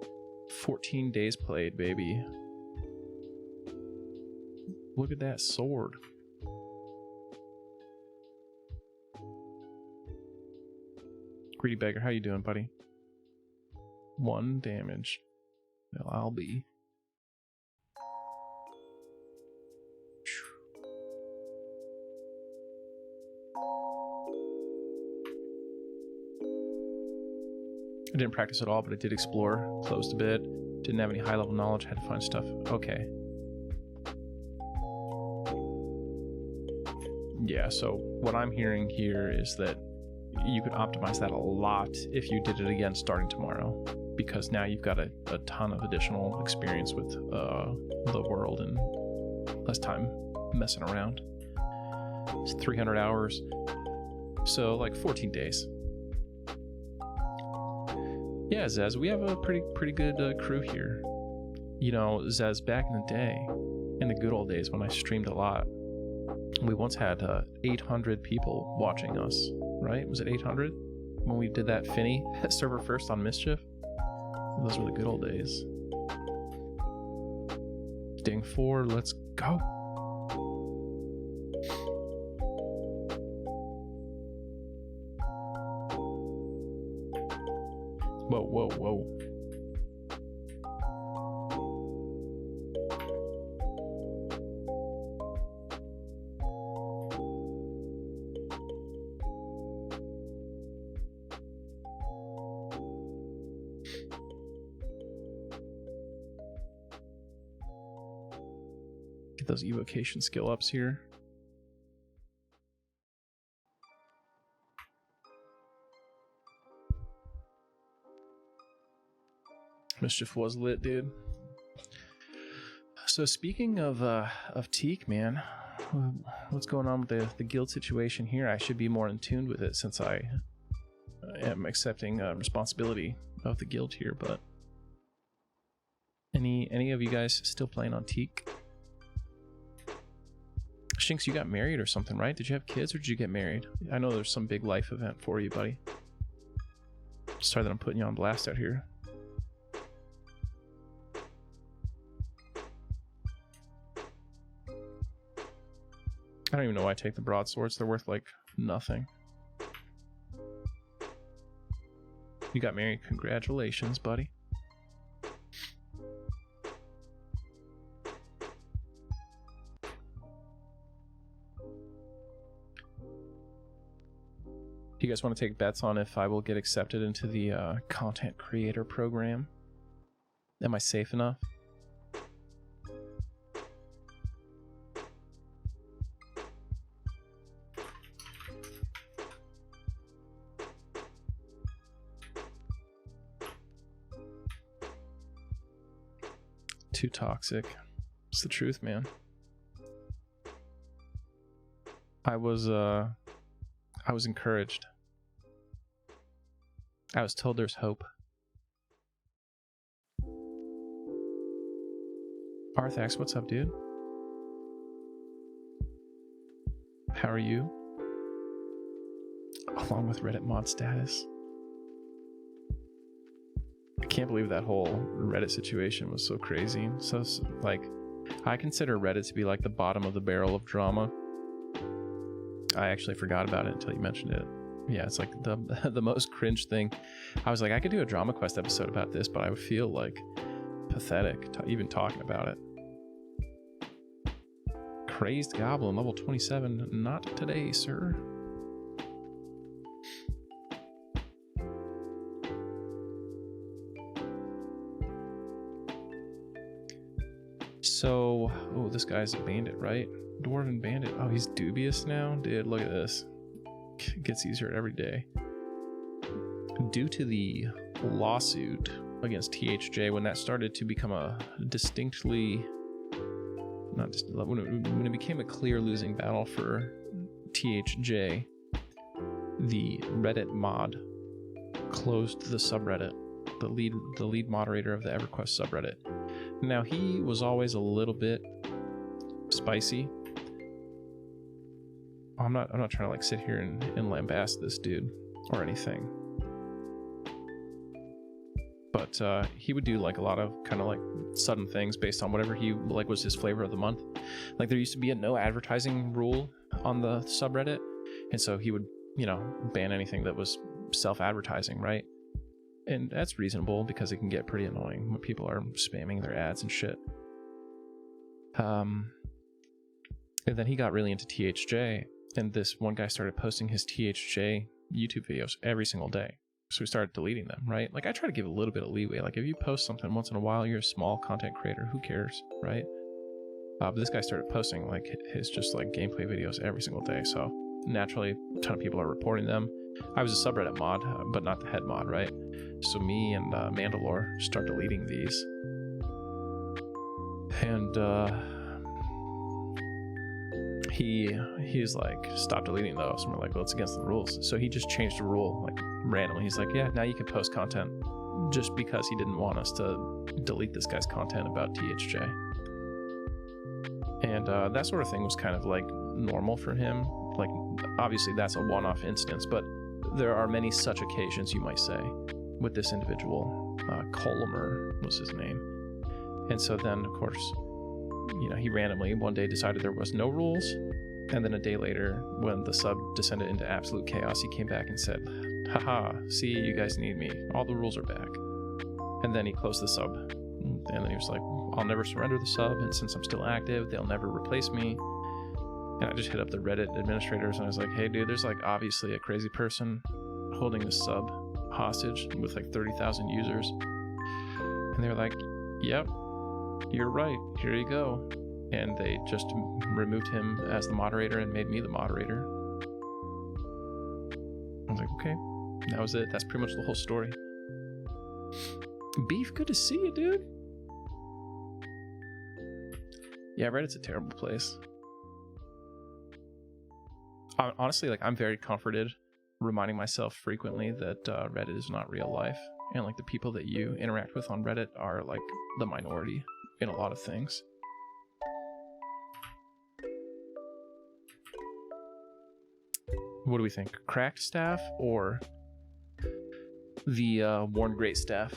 14 days played, baby. Look at that sword. Greedy Beggar, how you doing, buddy? 1 damage. Well, I'll be. I didn't practice at all, but I did explore, closed a bit, didn't have any high-level knowledge, had to find stuff. Okay. Yeah, so what I'm hearing here is that you could optimize that a lot if you did it again starting tomorrow, because now you've got a ton of additional experience with the world and less time messing around. It's 300 hours, so like 14 days. Yeah, Zez, we have a pretty good crew here. You know, Zez, back in the day, in the good old days when I streamed a lot, we once had 800 people watching us, right? Was it 800 when we did that Finny server first on Mischief? Those were the good old days. Ding 4, let's go. Whoa, whoa, whoa. Get those evocation skill ups here. Mischief was lit, dude. So speaking of Teak, man, what's going on with the guild situation here? I should be more in tune with it since I am accepting responsibility of the guild here. But any of you guys still playing on Teak? Shinx, you got married or something, right? Did you have kids or did you get married? I know there's some big life event for you, buddy. Sorry that I'm putting you on blast out here. I don't even know why I take the broadswords. They're worth like nothing. You got married. Congratulations, buddy. Do you guys want to take bets on if I will get accepted into the content creator program? Am I safe enough? Too toxic. It's the truth, man. I was encouraged. I was told there's hope. Arthax, what's up, dude? How are you? Along with Reddit mod status. I can't believe that whole Reddit situation was so crazy. So, like, I consider Reddit to be like the bottom of the barrel of drama. I actually forgot about it until you mentioned it. Yeah, it's like the most cringe thing. I was like, I could do a Drama Quest episode about this, but I would feel like pathetic even talking about it. Crazed Goblin, level 27. Not today, sir. So, oh, this guy's a bandit, right? Dwarven bandit. Oh, he's dubious now? Dude, look at this. It gets easier every day. Due to the lawsuit against THJ, when that started to become a distinctly... when it became a clear losing battle for THJ, the Reddit mod closed the subreddit, the lead moderator of the EverQuest subreddit. Now, he was always a little bit spicy. I'm not trying to like sit here and lambast this dude or anything. But he would do like a lot of kind of like sudden things based on whatever he like was his flavor of the month. Like there used to be a no advertising rule on the subreddit, and so he would, you know, ban anything that was self-advertising, right? And that's reasonable because it can get pretty annoying when people are spamming their ads and shit. And then he got really into THJ, and this one guy started posting his THJ YouTube videos every single day. So we started deleting them, right? Like I try to give a little bit of leeway. Like if you post something once in a while, you're a small content creator, who cares, right? But this guy started posting like his just like gameplay videos every single day. So naturally, a ton of people are reporting them. I was a subreddit mod, but not the head mod, right? So me and Mandalore start deleting these. And he's like, stop deleting those. And we're like, well, it's against the rules. So he just changed the rule like randomly. He's like, yeah, now you can post content, just because he didn't want us to delete this guy's content about THJ. And that sort of thing was kind of like normal for him. Like obviously that's a one-off instance, but there are many such occasions, you might say, with this individual. Colomer was his name. And so then, of course, you know, he randomly one day decided there was no rules, and then a day later, when the sub descended into absolute chaos, he came back and said, haha, see, you guys need me, all the rules are back. And then he closed the sub, and then he was like, I'll never surrender the sub, and since I'm still active, they'll never replace me. And I just hit up the Reddit administrators and I was like, hey dude, there's like obviously a crazy person holding this sub hostage with like 30,000 users. And they were like, yep, you're right, here you go. And they just removed him as the moderator and made me the moderator. I was like, okay, that was it. That's pretty much the whole story. Beef, good to see you, dude. Yeah, Reddit's a terrible place. Honestly, like, I'm very comforted reminding myself frequently that Reddit is not real life. And like the people that you interact with on Reddit are like the minority in a lot of things. What do we think? Cracked staff or the worn great staff?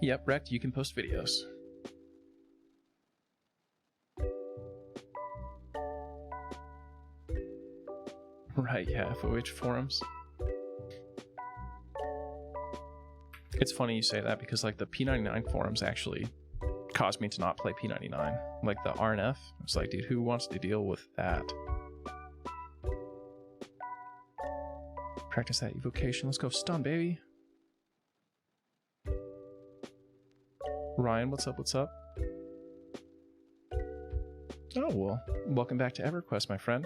Yep, Rect, you can post videos. Right, yeah, FOH forums. It's funny you say that because like the P99 forums actually caused me to not play P99. Like the RNF, it's like, dude, who wants to deal with that? Practice that evocation. Let's go stun, baby. Ryan, what's up? What's up? Oh, well, welcome back to EverQuest, my friend.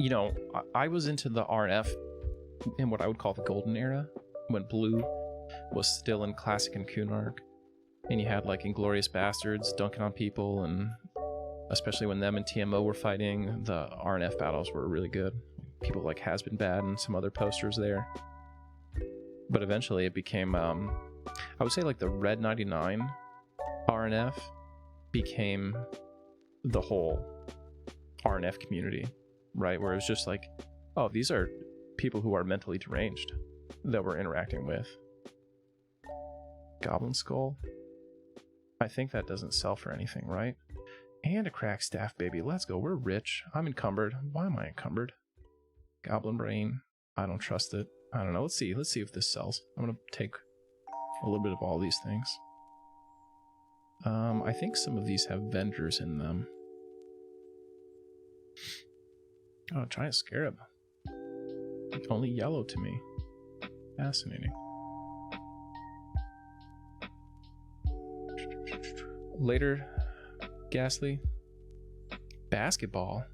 You know, I was into the RNF in what I would call the golden era, when blue was still in classic and Kunark, and you had like Inglorious Bastards dunking on people, and especially when them and TMO were fighting, the RNF battles were really good. People like Has Been Bad and some other posters there. But eventually it became, I would say like the Red 99 RNF became the whole RNF community, right? Where it was just like, oh, these are people who are mentally deranged that we're interacting with. Goblin Skull. I think that doesn't sell for anything, right? And a cracked staff, baby. Let's go. We're rich. I'm encumbered. Why am I encumbered? Goblin Brain. I don't trust it. I don't know. Let's see. Let's see if this sells. I'm going to take a little bit of all these things. I think some of these have vendors in them. Oh, Giant Scarab. Only yellow to me. Fascinating. Later, Ghastly. Basketball.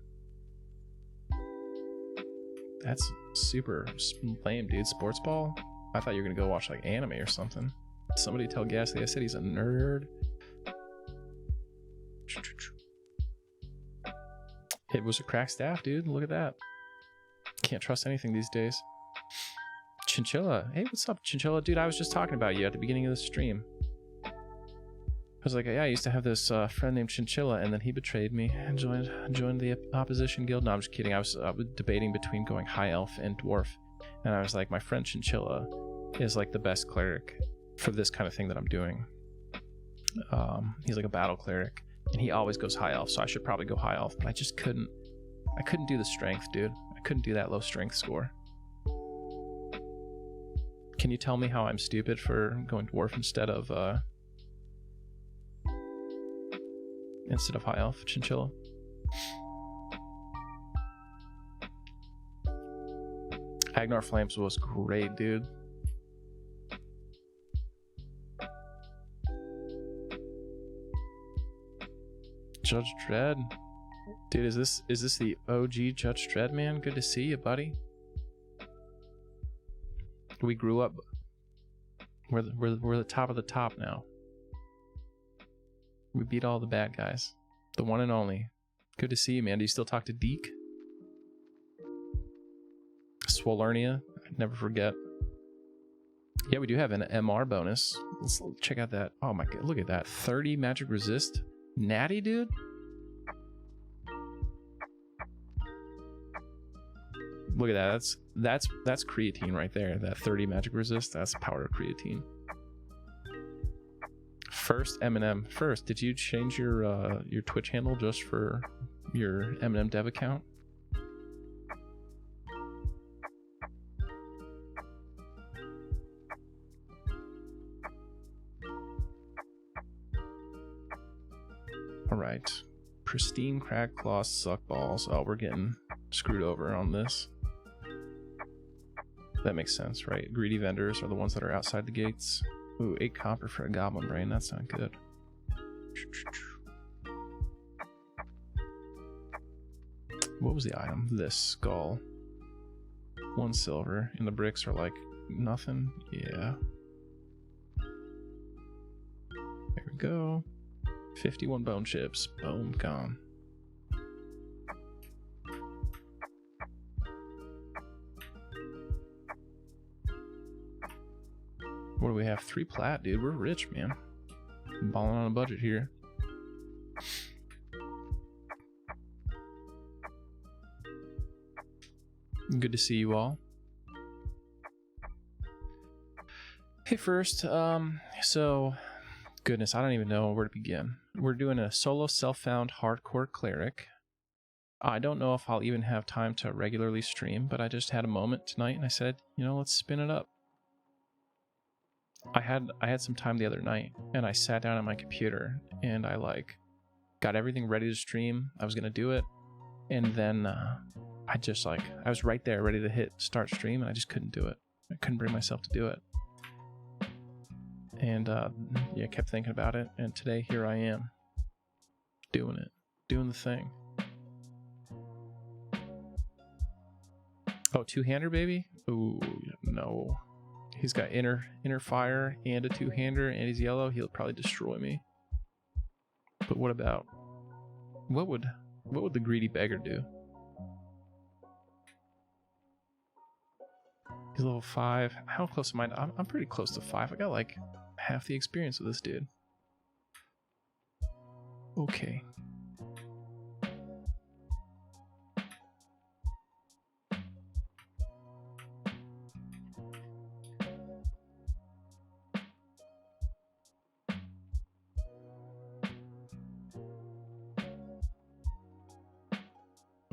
That's super lame, dude. Sports ball? I thought you were gonna go watch like anime or something. Somebody tell Ghastly I said he's a nerd. It was a cracked staff, dude. Look at that. Can't trust anything these days. Chinchilla. Hey, what's up, Chinchilla? Dude, I was just talking about you at the beginning of the stream. I was like, yeah, I used to have this friend named Chinchilla, and then he betrayed me and joined the opposition guild. No, I'm just kidding. I was debating between going high elf and dwarf, and I was like, my friend Chinchilla is like the best cleric for this kind of thing that I'm doing. He's like a battle cleric, and he always goes high elf, so I should probably go high elf, but I just couldn't. I couldn't do the strength, dude. I couldn't do that low strength score. Can you tell me how I'm stupid for going dwarf instead of high elf, Chinchilla? I Agnar Flames was great, dude. Judge Dredd. Dude, is this the OG Judge Dredd, man? Good to see you, buddy. We grew up. We're the top of the top now. We beat all the bad guys. The one and only. Good to see you, man. Do you still talk to Deke? Swolernia. Never forget. Yeah, we do have an MR bonus. Let's check out that. Oh my god, look at that. 30 magic resist. Natty, dude? Look at that. That's creatine right there. That 30 magic resist. That's power of creatine. First M&M. First, did you change your Twitch handle just for your M&M dev account? All right. Pristine cracked claws suck balls. Oh, we're getting screwed over on this. That makes sense, right? Greedy vendors are the ones that are outside the gates. Ooh, 8 copper for a goblin brain. That's not good. What was the item? This skull. 1 silver. And the bricks are like nothing. Yeah. There we go. 51 bone chips. Boom, gone. What do we have? 3 plat, dude. We're rich, man. Balling on a budget here. Good to see you all. Hey, first, so, goodness, I don't even know where to begin. We're doing a solo self-found hardcore cleric. I don't know if I'll even have time to regularly stream, but I just had a moment tonight and I said, you know, let's spin it up. I had some time the other night and I sat down at my computer and I got everything ready to stream. I was gonna do it, and then I was right there ready to hit start stream and I just couldn't do it. I couldn't bring myself to do it. And yeah, I kept thinking about it, and today here I am doing it, doing the thing. Oh, two-hander, baby? Ooh, no. He's got inner fire and a two-hander, and he's yellow. He'll probably destroy me. But what about... What would the greedy beggar do? He's level 5. How close am I? I'm pretty close to 5. I got like half the experience with this dude. Okay.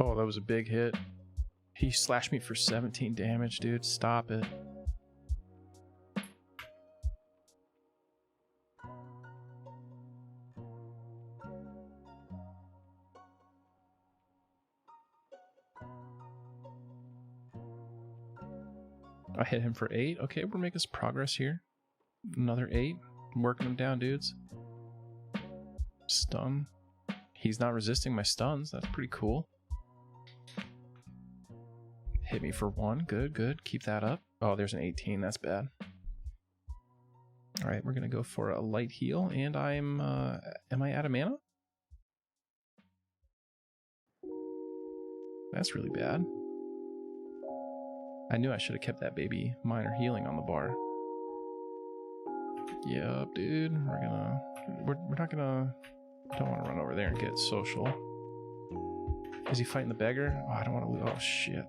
Oh, that was a big hit. He slashed me for 17 damage, dude. Stop it. I hit him for 8. Okay, we're making some progress here. Another 8. I'm working him down, dudes. Stun. He's not resisting my stuns. That's pretty cool. Hit me for 1. Good, good. Keep that up. Oh, there's an 18. That's bad. All right, we're going to go for a light heal, and I'm... am I out of mana? That's really bad. I knew I should have kept that baby minor healing on the bar. Yup, dude. We're not gonna... Don't want to run over there and get social. Is he fighting the beggar? Oh, I don't want to lose... Oh, shit.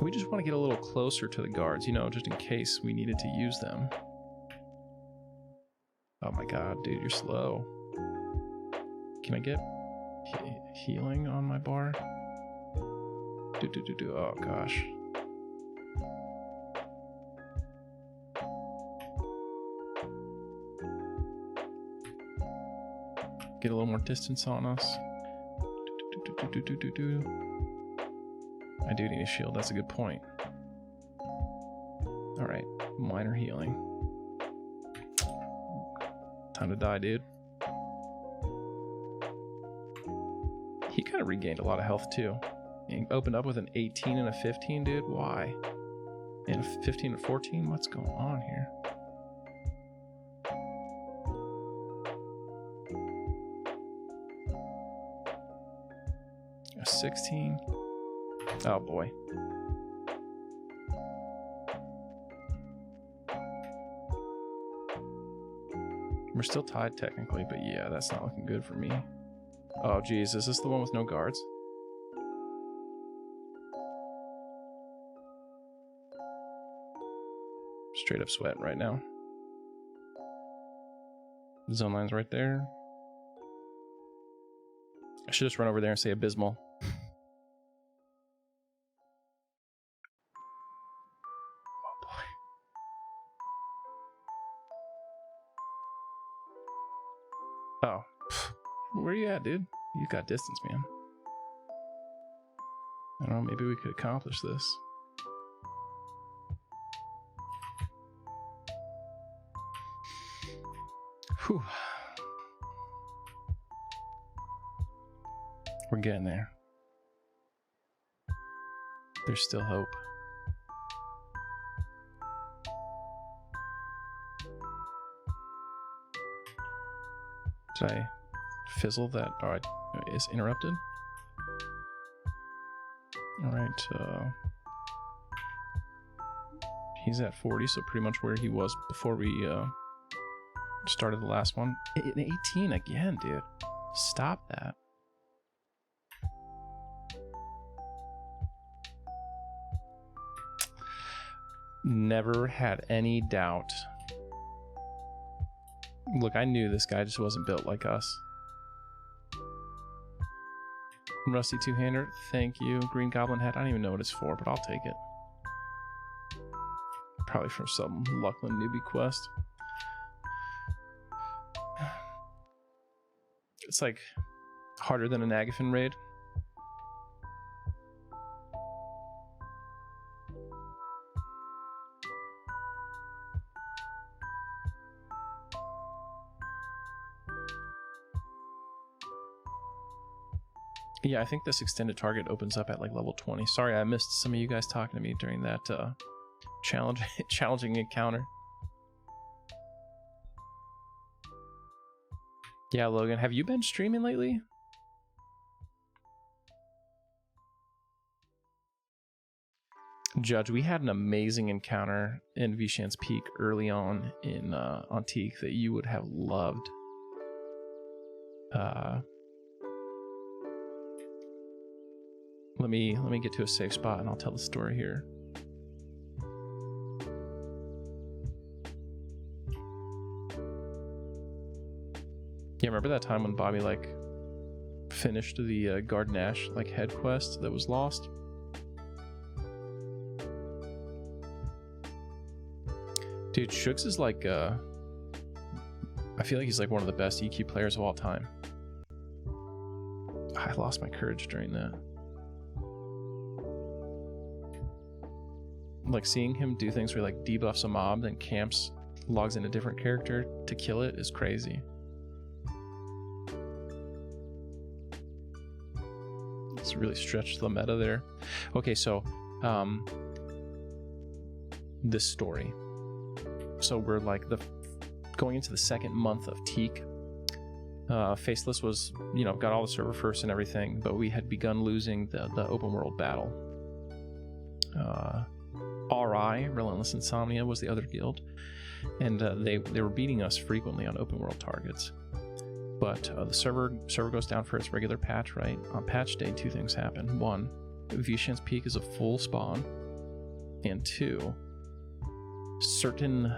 We just want to get a little closer to the guards, you know, just in case we needed to use them. Oh my god, dude, you're slow. Can I get healing on my bar? Oh gosh. Get a little more distance on us. I do need a shield. That's a good point. Alright, minor healing. Time to die, dude. He kind of regained a lot of health, too. He opened up with an 18 and a 15, dude. Why? And a 15 and 14? What's going on here? A 16? Oh, boy. We're still tied technically, but yeah, that's not looking good for me. Oh, geez, is this the one with no guards? Straight up sweat right now. Zone line's right there. I should just run over there and say abysmal. Oh, where are you at, dude? You got distance, man. I don't know, maybe we could accomplish this. Whew. We're getting there. There's still hope. Did I fizzle that? Oh, it's interrupted? Alright, he's at 40, so pretty much where he was before we started the last one. 18 again, dude. Stop that. Never had any doubt. Look, I knew this guy just wasn't built like us. Rusty two-hander, thank you. Green Goblin hat, I don't even know what it's for, but I'll take it. Probably from some Luckland newbie quest. It's like harder than an Agathon raid. Yeah, I think this extended target opens up at like level 20. Sorry, I missed some of you guys talking to me during that challenging encounter. Yeah, Logan, have you been streaming lately? Judge, we had an amazing encounter in Vishan's Peak early on in Teak that you would have loved. Let me get to a safe spot and I'll tell the story here. Yeah, remember that time when Bobby like finished the Garden Ash like head quest that was lost? Dude, Shooks is like I feel like he's like one of the best EQ players of all time. I lost my courage during that. Like seeing him do things where he like debuffs a mob, then camps, logs in a different character to kill it is crazy. It's really stretched the meta there. Okay, so this story. So we're like going into the second month of Teak. Faceless was, you know, got all the server first and everything, but we had begun losing the open world battle. RI, Relentless Insomnia, was the other guild, and they were beating us frequently on open world targets. But the server goes down for its regular patch, right? On patch day, two things happen. One, Vishan's Peak is a full spawn, and two, certain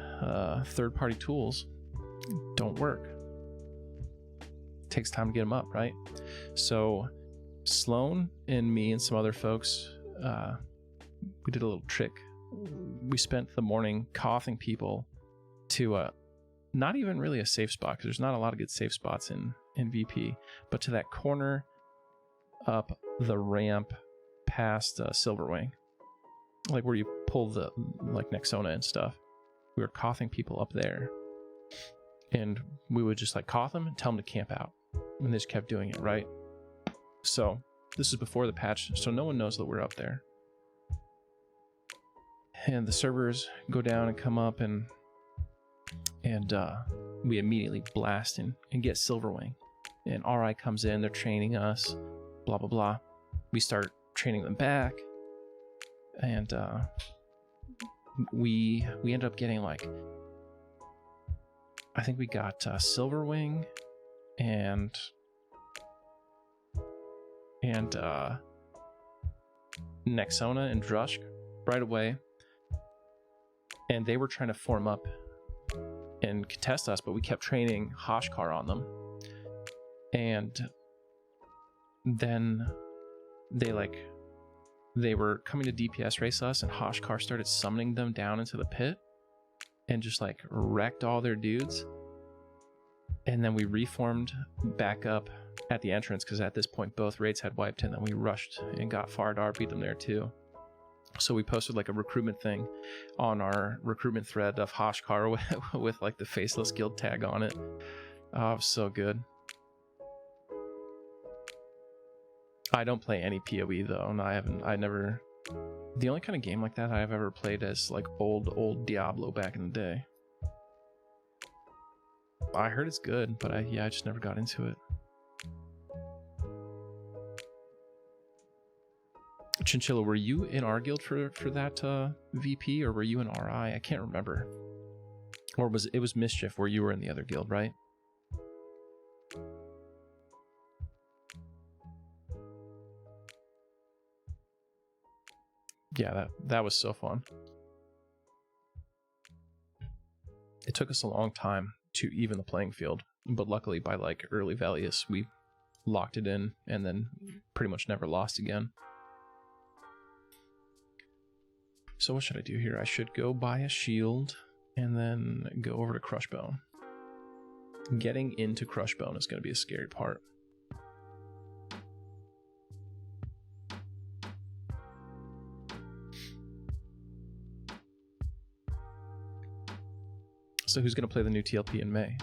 third-party tools don't work. It takes time to get them up, right? So Sloan and me and some other folks, we did a little trick. We spent the morning coughing people to not even really a safe spot, because there's not a lot of good safe spots in VP, but to that corner up the ramp past Silverwing, like where you pull the like Nexona and stuff. We were coughing people up there, and we would just like cough them and tell them to camp out, and they just kept doing it, right? So this is before the patch, so no one knows that we're up there. And the servers go down and come up, and we immediately blast and get Silverwing. And RI comes in, they're training us, blah, blah, blah. We start training them back, and we end up getting like, I think we got Silverwing and Nexona and Drushk right away. And they were trying to form up and contest us, but we kept training Hashkar on them. And then they were coming to DPS race us, and Hashkar started summoning them down into the pit and just like wrecked all their dudes. And then we reformed back up at the entrance, because at this point both raids had wiped, and then we rushed and got Fardar, beat them there too. So we posted like a recruitment thing on our recruitment thread of Hashkar with like the faceless guild tag on it. Oh, it was so good. I don't play any PoE though, and the only kind of game like that I've ever played is like old Diablo back in the day. I heard it's good, but I just never got into it. Chinchilla, were you in our guild for that VP, or were you in RI? I can't remember. Or it was Mischief where you were in the other guild, right? Yeah, that was so fun. It took us a long time to even the playing field, but luckily by like early Valius we locked it in and then pretty much never lost again. So what should I do here? I should go buy a shield and then go over to Crushbone. Getting into Crushbone is going to be a scary part. So who's going to play the new TLP in May?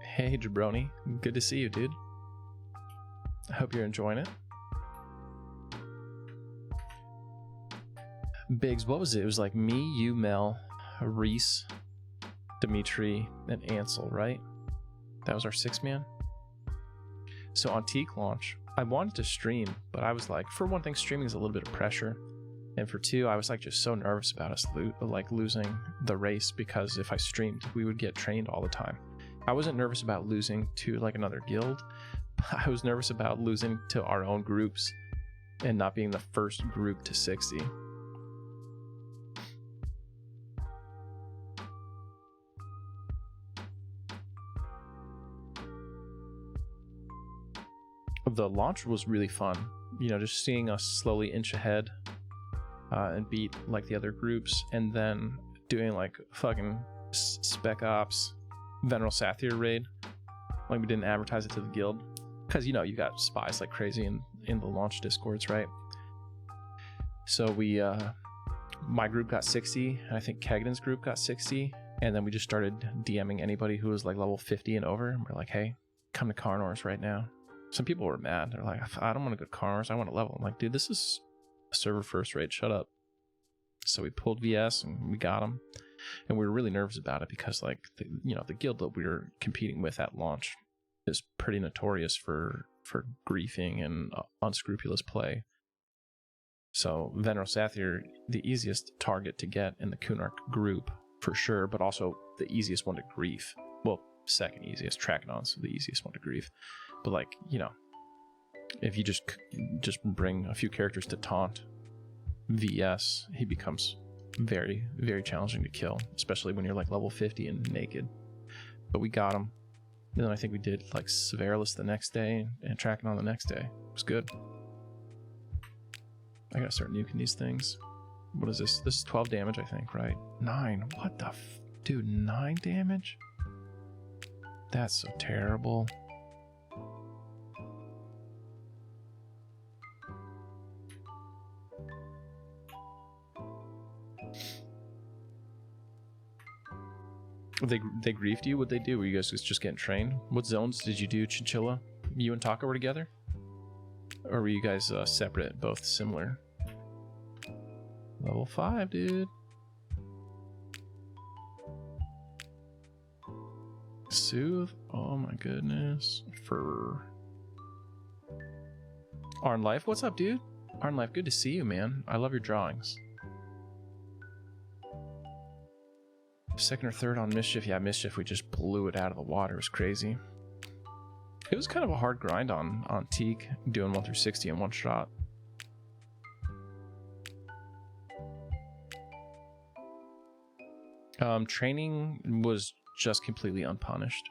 Hey, Jabroni. Good to see you, dude. I hope you're enjoying it. Biggs, what was it? It was like me, you, Mel, Reese, Dimitri, and Ansel, right? That was our 6-man. So on Teak launch, I wanted to stream, but I was like, for one thing, streaming is a little bit of pressure. And for two, I was like just so nervous about us losing the race, because if I streamed, we would get trained all the time. I wasn't nervous about losing to like another guild, but I was nervous about losing to our own groups and not being the first group to 60. The launch was really fun, you know, just seeing us slowly inch ahead and beat like the other groups, and then doing like fucking Spec Ops Veneral Sathir raid. Like we didn't advertise it to the guild because, you know, you got spies like crazy in the launch discords, right? So we my group got 60, and I think Kegden's group got 60, and then we just started DMing anybody who was like level 50 and over, and we're like, hey, come to Carnor's right now. Some people were mad. They're like, I don't want to go to Carnor's, I want to level. I'm like, dude, this is a server first raid, shut up. So we pulled VS and we got them. And we were really nervous about it because, like, the guild that we were competing with at launch is pretty notorious for griefing and unscrupulous play. So Veneral Sathir, the easiest target to get in the Kunark group for sure, but also the easiest one to grief. Well, second easiest. Trachodon's the easiest one to grief. But like, you know, if you just bring a few characters to taunt VS, he becomes very, very challenging to kill, especially when you're like level 50 and naked. But we got him. And then I think we did like Severus the next day and Trachodon the next day. It was good. I gotta start nuking these things. What is this? This is 12 damage, I think, right? 9. What the dude, 9 damage? That's so terrible. They griefed you? What'd they do? Were you guys just getting trained? What zones did you do, Chinchilla? You and Taka were together? Or were you guys separate, both similar? Level 5, dude. Soothe? Oh my goodness. Fur. Arn Life, what's up, dude? Arn Life, good to see you, man. I love your drawings. Second or third on Mischief. Yeah, Mischief, we just blew it out of the water. It was crazy. It was kind of a hard grind on Teak, doing 1 through 60 in one shot. Training was just completely unpunished.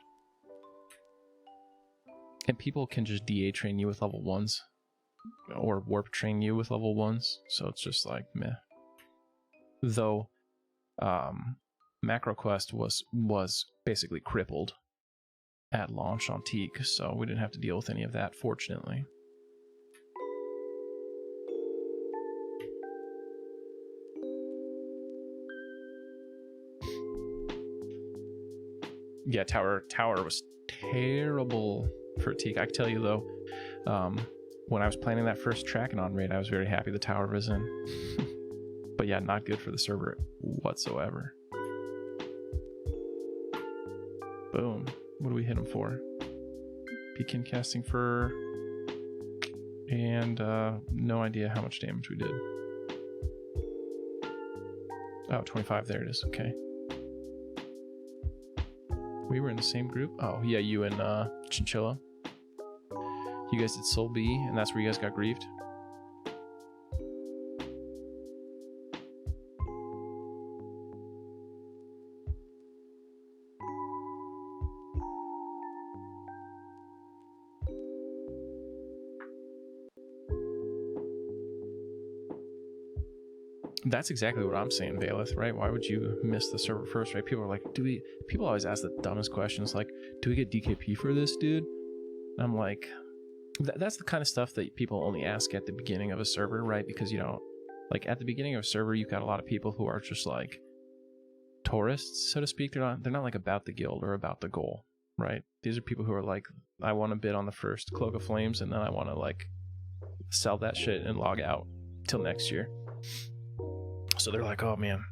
And people can just DA train you with level 1s. Or warp train you with level 1s. So it's just like, meh. Though, MacroQuest was basically crippled at launch on Teak, so we didn't have to deal with any of that, fortunately. Yeah, tower was terrible for Teak. I can tell you though, when I was planning that first Trachanon raid, I was very happy the tower was in. But yeah, not good for the server whatsoever. Boom. What do we hit him for? Beacon casting for... And no idea how much damage we did. Oh, 25. There it is. Okay. We were in the same group? Oh, yeah, you and Chinchilla. You guys did Soul B, and that's where you guys got grieved? That's exactly what I'm saying, Valeth, right? Why would you miss the server first, right? People are like, people always ask the dumbest questions, like, do we get DKP for this, dude? And I'm like, that's the kind of stuff that people only ask at the beginning of a server, right? Because, you know, like at the beginning of a server, you've got a lot of people who are just like tourists, so to speak. They're not like about the guild or about the goal, right? These are people who are like, I want to bid on the first Cloak of Flames, and then I want to like sell that shit and log out till next year. So they're like, oh man,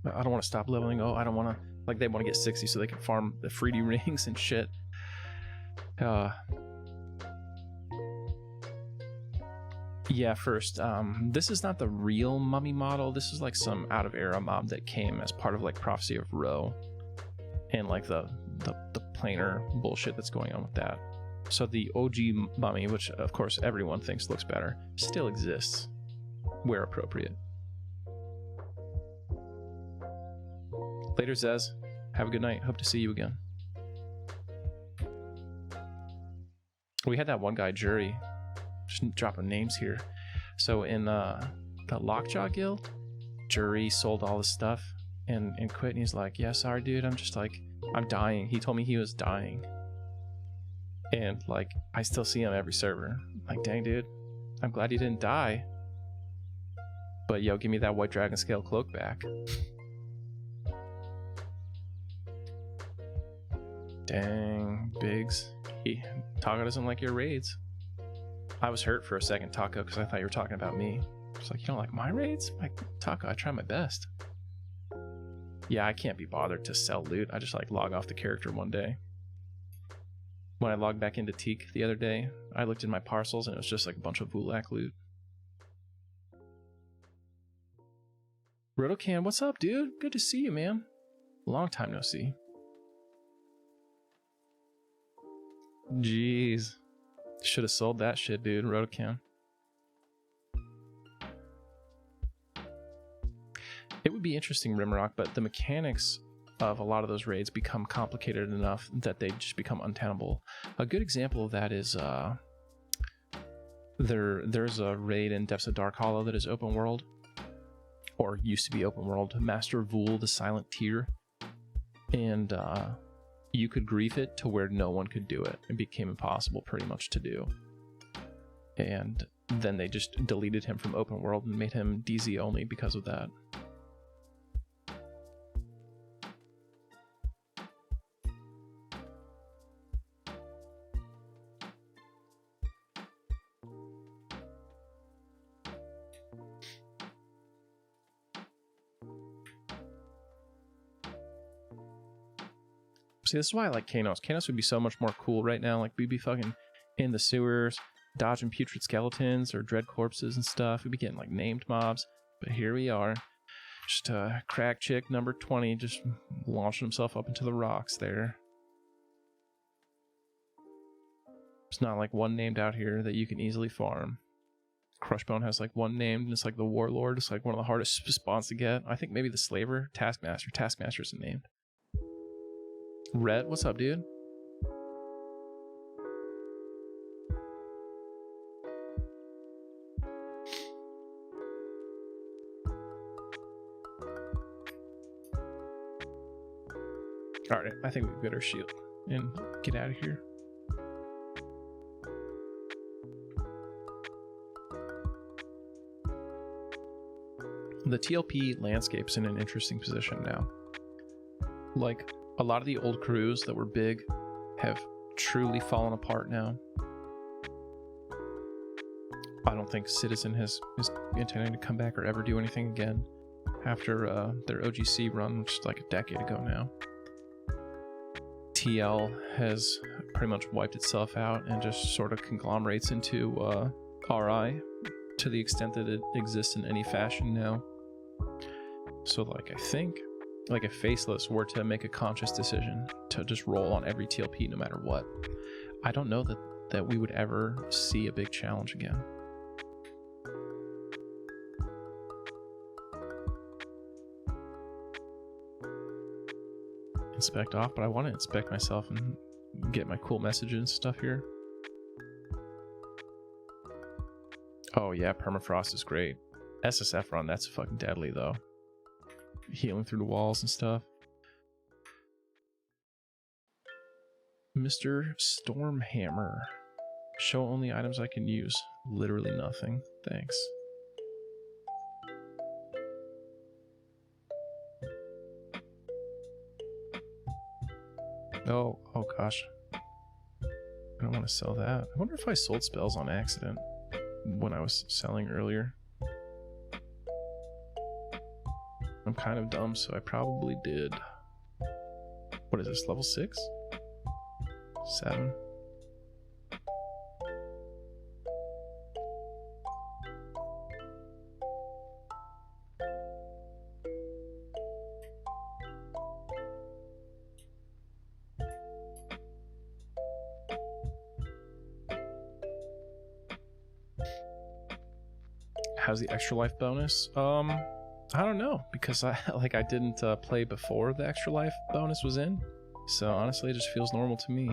I don't want to stop leveling. Oh, I don't want to, like, they want to get 60 so they can farm the freebie rings and shit. Yeah, first, this is not the real mummy model. This is like some out of era mob that came as part of like Prophecy of Ro and like the planar bullshit that's going on with that. So the OG mummy, which of course everyone thinks looks better, still exists where appropriate. Later, Zez. Have a good night. Hope to see you again. We had that one guy, Jury, just dropping names here. So in the Lockjaw Guild, Jury sold all his stuff and quit. And he's like, yeah, sorry, dude. I'm just like, I'm dying. He told me he was dying. And like, I still see him every server. Like, dang, dude. I'm glad he didn't die. But yo, give me that White Dragon Scale cloak back. Dang, Biggs. Taka doesn't like your raids. I was hurt for a second, Taka, because I thought you were talking about me. I was like, you don't like my raids? Like, Taka, I try my best. Yeah, I can't be bothered to sell loot. I just like log off the character one day. When I logged back into Teak the other day, I looked in my parcels and it was just like a bunch of Vulak loot. Rotocan, what's up, dude? Good to see you, man. Long time no see. Jeez. Should have sold that shit, dude. Rotocan. It would be interesting, Rimrock, but the mechanics of a lot of those raids become complicated enough that they just become untenable. A good example of that is there's a raid in Depths of Dark Hollow that is open world, or used to be open world, Master Vul, the Silent Tear, and you could grief it to where no one could do it. It became impossible pretty much to do. And then they just deleted him from open world and made him DZ only because of that. See, this is why I like Kanos. Kanos would be so much more cool right now. Like, we'd be fucking in the sewers, dodging putrid skeletons or dread corpses and stuff. We'd be getting, like, named mobs. But here we are. Just crack chick number 20 just launching himself up into the rocks there. It's not, like, one named out here that you can easily farm. Crushbone has, like, one named, and it's, like, the Warlord. It's, like, one of the hardest spawns to get. I think maybe the Slaver. Taskmaster. Taskmaster isn't named. Red, what's up, dude? Alright, I think we've got our shield and get out of here. The TLP landscape's in an interesting position now. Like, a lot of the old crews that were big have truly fallen apart now. I don't think Citizen is intending to come back or ever do anything again after their OGC run, which is like a decade ago now. TL has pretty much wiped itself out and just sort of conglomerates into RI to the extent that it exists in any fashion now. So, like, I think, like, if Faceless were to make a conscious decision to just roll on every TLP no matter what, I don't know that we would ever see a big challenge again. Inspect off, but I want to inspect myself and get my cool messages and stuff here. Oh yeah, Permafrost is great. SSF run, that's fucking deadly though. Healing through the walls and stuff. Mr. Stormhammer. Show only items I can use. Literally nothing. Thanks. Oh gosh. I don't want to sell that. I wonder if I sold spells on accident when I was selling earlier. I'm kind of dumb, so I probably did. What is this, level 6? 7? How's the extra life bonus? I don't know, because I didn't play before the extra life bonus was in, so honestly it just feels normal to me.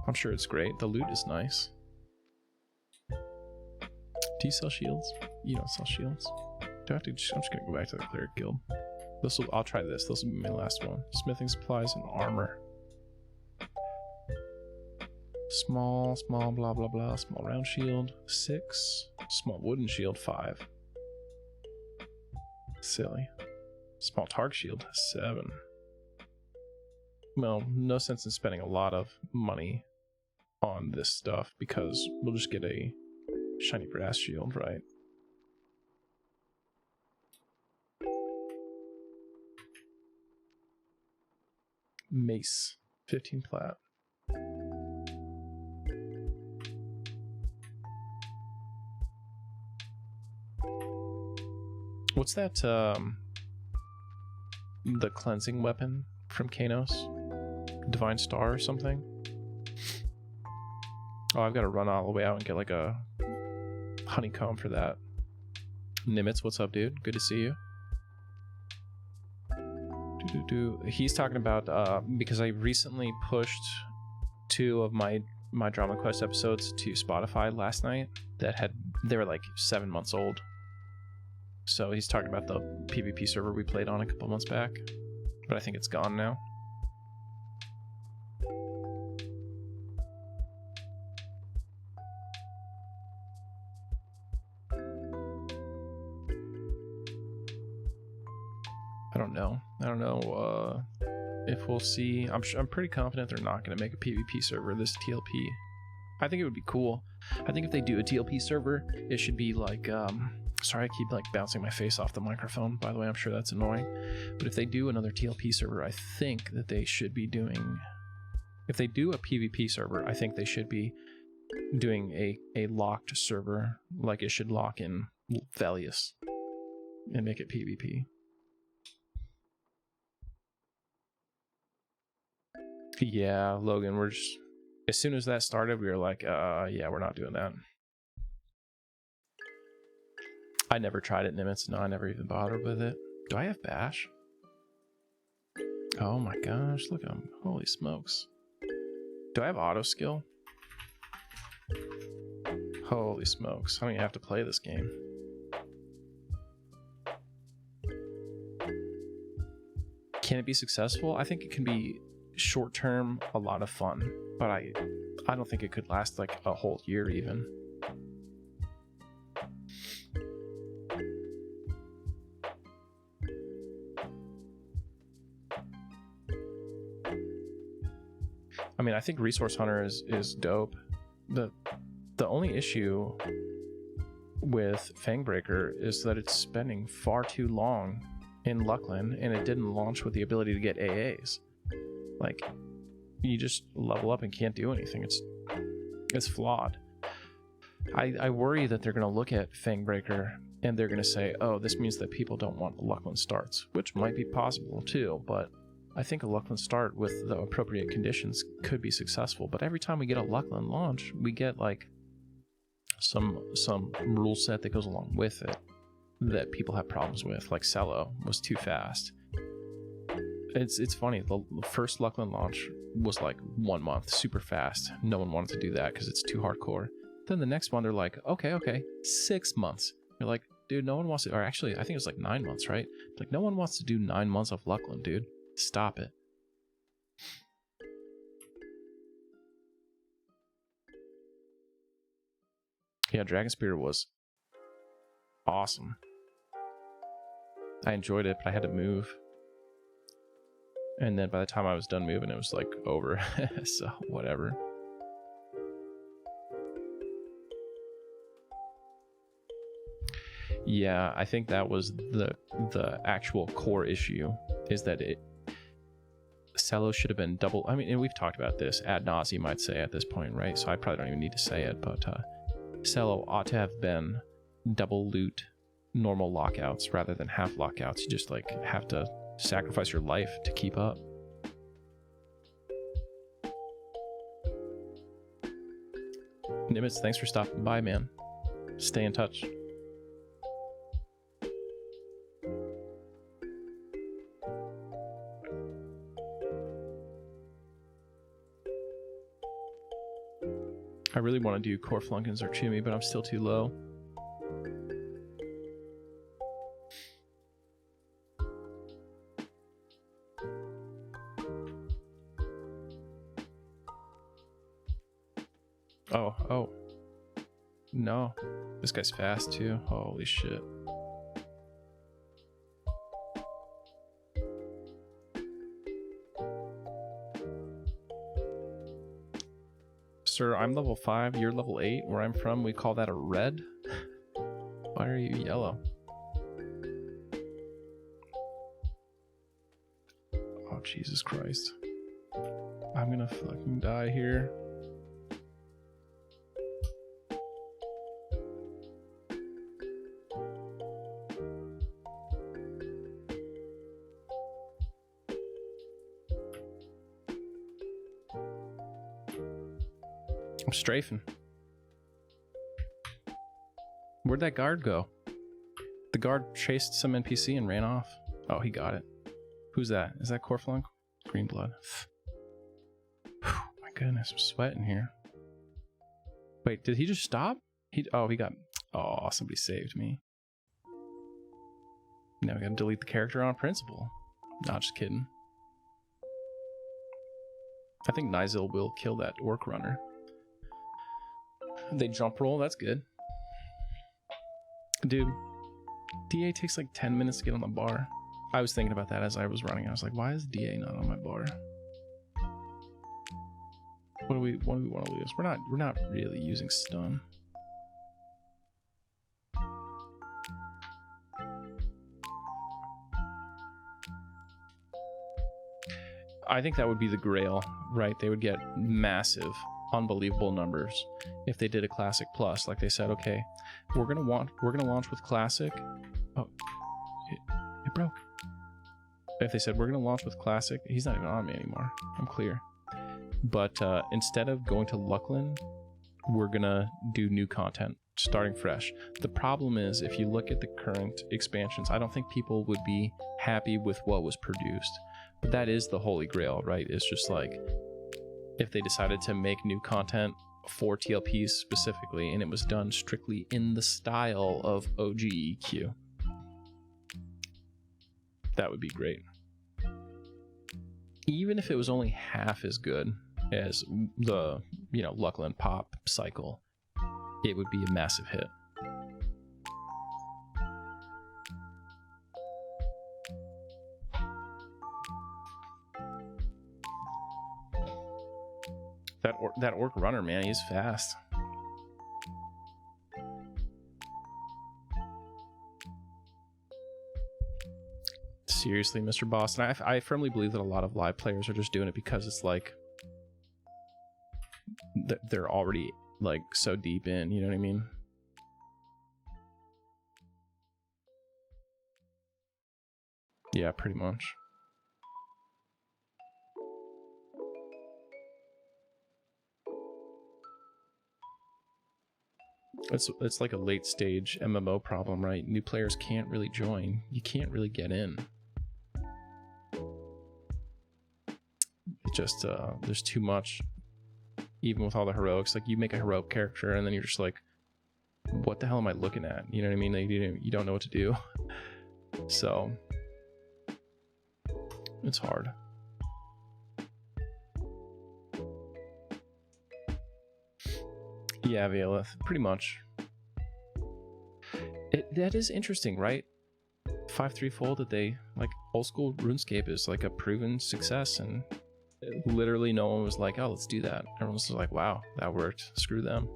I'm sure it's great. The loot is nice. Do you sell shields? You don't sell shields. Do I have to? I'm just gonna go back to the Cleric Guild. I'll try this. This will be my last one. Smithing supplies and armor. Small, blah, blah, blah. Small round shield, 6. Small wooden shield, 5. Silly. Small targ shield, 7. Well, no sense in spending a lot of money on this stuff because we'll just get a shiny brass shield, right? Mace, 15 plat. What's that, the cleansing weapon from Kanos? Divine Star or something? Oh, I've got to run all the way out and get like a honeycomb for that. Nimitz, what's up, dude? Good to see you. He's talking about, because I recently pushed 2 of my my Drama Quest episodes to Spotify last night they were like 7 months old. So he's talking about the PvP server we played on a couple months back, but I think it's gone now. I don't know if we'll see. I'm pretty confident they're not going to make a PvP server this TLP. I think it would be cool. I think if they do a TLP server, it should be like sorry, I keep like bouncing my face off the microphone, by the way. I'm sure that's annoying. But if they do another TLP server, I think that they should be doing, if they do a PvP server, I think they should be doing a locked server. Like it should lock in Velius and make it PvP. Yeah, Logan, we're just, as soon as that started, we were like, yeah, we're not doing that. I never tried it, Nimitz. No, I never even bothered with it. Do I have Bash? Oh my gosh, look at him. Holy smokes. Do I have auto skill? Holy smokes, I don't even have to play this game. Can it be successful? I think it can be short term, a lot of fun, but I don't think it could last like a whole year even. I mean, I think Resource Hunter is dope. The only issue with Fangbreaker is that it's spending far too long in Luckland, and it didn't launch with the ability to get AAs. Like, you just level up and can't do anything. It's flawed. I worry that they're going to look at Fangbreaker and they're going to say, oh, this means that people don't want Luckland starts, which might be possible too, but I think a Luckland start with the appropriate conditions could be successful. But every time we get a Luckland launch, we get like some rule set that goes along with it that people have problems with, like Cello was too fast. It's funny, the first Luckland launch was like 1 month, super fast. No one wanted to do that because it's too hardcore. Then the next one, they're like, okay, 6 months. You're like, dude, no one wants to, or actually, I think it was like 9 months, right? Like, no one wants to do 9 months of Luckland, dude. Stop it. Yeah, Dragon Spear was awesome. I enjoyed it, but I had to move. And then by the time I was done moving, it was like over. So whatever. Yeah, I think that was the actual core issue, is that Cello should have been double. I mean, and we've talked about this ad nauseum, I'd say, at this point, right? So I probably don't even need to say it, but Cello ought to have been double loot normal lockouts rather than half lockouts. You just like have to sacrifice your life to keep up. Nimitz, thanks for stopping by, man. Stay in touch. I really want to do Core Flunkins or Chumi, but I'm still too low. Oh. No. This guy's fast too. Holy shit. Sir, I'm level 5, you're level 8. Where I'm from, we call that a red. Why are you yellow? Oh, Jesus Christ. I'm gonna fucking die here. I'm strafing. Where'd that guard go? The guard chased some NPC and ran off. Oh, he got it. Who's that? Is that Coreflunk? Green blood. My goodness, I'm sweating here. Wait, did he just stop? He got... Oh, somebody saved me. Now we gotta delete the character on principle. Not just kidding. I think Nizil will kill that orc runner. They jump roll, that's good. Dude, DA takes like 10 minutes to get on the bar. I was thinking about that as I was running. I was like, why is DA not on my bar? What do we want to lose? We're not really using stun. I think that would be the grail, right? They would get massive, unbelievable numbers if they did a classic plus. Like they said, okay, we're gonna launch with classic. Oh, it broke. If they said we're gonna launch with classic, he's not even on me anymore. I'm clear. But instead of going to Luckland, we're gonna do new content, starting fresh. The problem is, if you look at the current expansions, I don't think people would be happy with what was produced. But that is the holy grail, right? It's just like, if they decided to make new content for TLPs specifically, and it was done strictly in the style of OGEQ, that would be great. Even if it was only half as good as the, Luckland pop cycle, it would be a massive hit. That orc runner, man, he's fast. Seriously, Mr. Boston, I firmly believe that a lot of live players are just doing it because it's like they're already like so deep in, you know what I mean? Yeah, pretty much. It's like a late stage MMO problem, right? New players can't really join. You can't really get in. It just there's too much. Even with all the heroics, like you make a heroic character and then you're just like, what the hell am I looking at? You know what I mean? Like, you don't know what to do. So it's hard. Yeah, Veilith, pretty much. That is interesting, right? 5-3-fold that they, like, old school RuneScape is like a proven success, and literally no one was like, oh, let's do that. Everyone was like, wow, that worked. Screw them.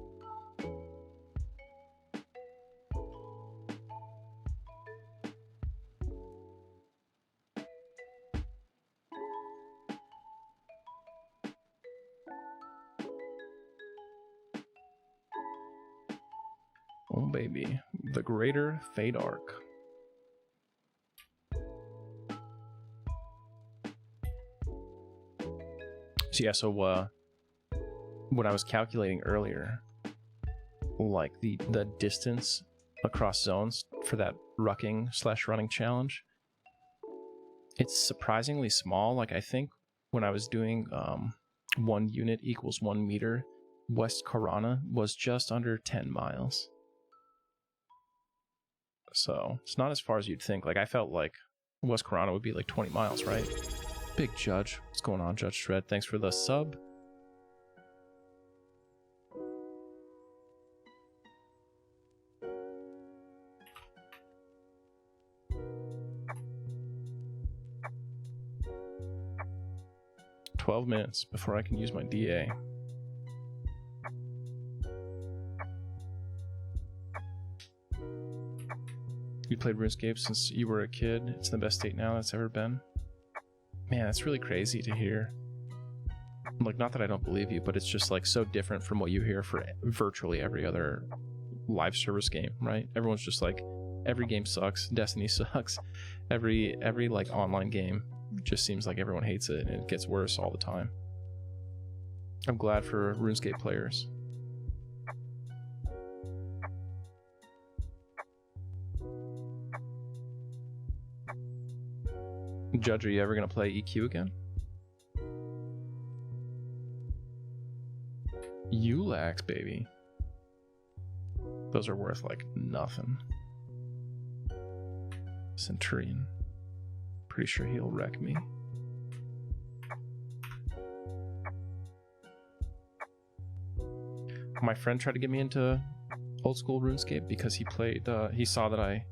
Oh, baby. The Greater Fade Arc. So yeah, so when I was calculating earlier, like the distance across zones for that rucking/running challenge, it's surprisingly small. Like, I think when I was doing 1 unit equals 1 meter, West Karana was just under 10 miles. So it's not as far as you'd think. Like, I felt like West Karana would be like 20 miles, right? Big Judge. What's going on, Judge Shred? Thanks for the sub. "12 minutes before I can use my DA. You played RuneScape since you were a kid. It's the best state now that's ever been." Man, that's really crazy to hear. Like, not that I don't believe you, but it's just like so different from what you hear for virtually every other live service game, right? Everyone's just like, every game sucks. Destiny sucks. Every like online game just seems like everyone hates it, and it gets worse all the time. I'm glad for RuneScape players. Judge, are you ever going to play EQ again? Ulax, baby. Those are worth like nothing. Centurion. Pretty sure he'll wreck me. My friend tried to get me into old school RuneScape because he played, he saw that I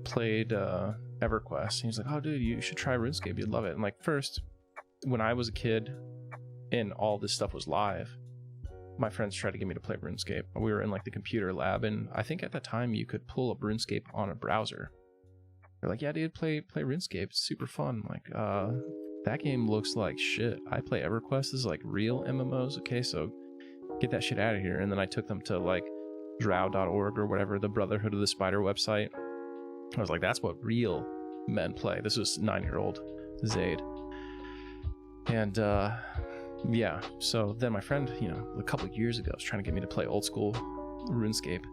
played EverQuest. He was like, oh dude, you should try RuneScape, you'd love it. And like, first, when I was a kid and all this stuff was live, my friends tried to get me to play RuneScape. We were in like the computer lab, and I think at the time you could pull up RuneScape on a browser. They're like, yeah dude, play RuneScape, it's super fun. I'm like, that game looks like shit. I play EverQuest, this is like real MMOs, okay, so get that shit out of here. And then I took them to like drow.org or whatever, the Brotherhood of the Spider website. I was like, that's what real men play. This was 9-year-old Zaide. And yeah, so then my friend, you know, a couple of years ago was trying to get me to play old school RuneScape.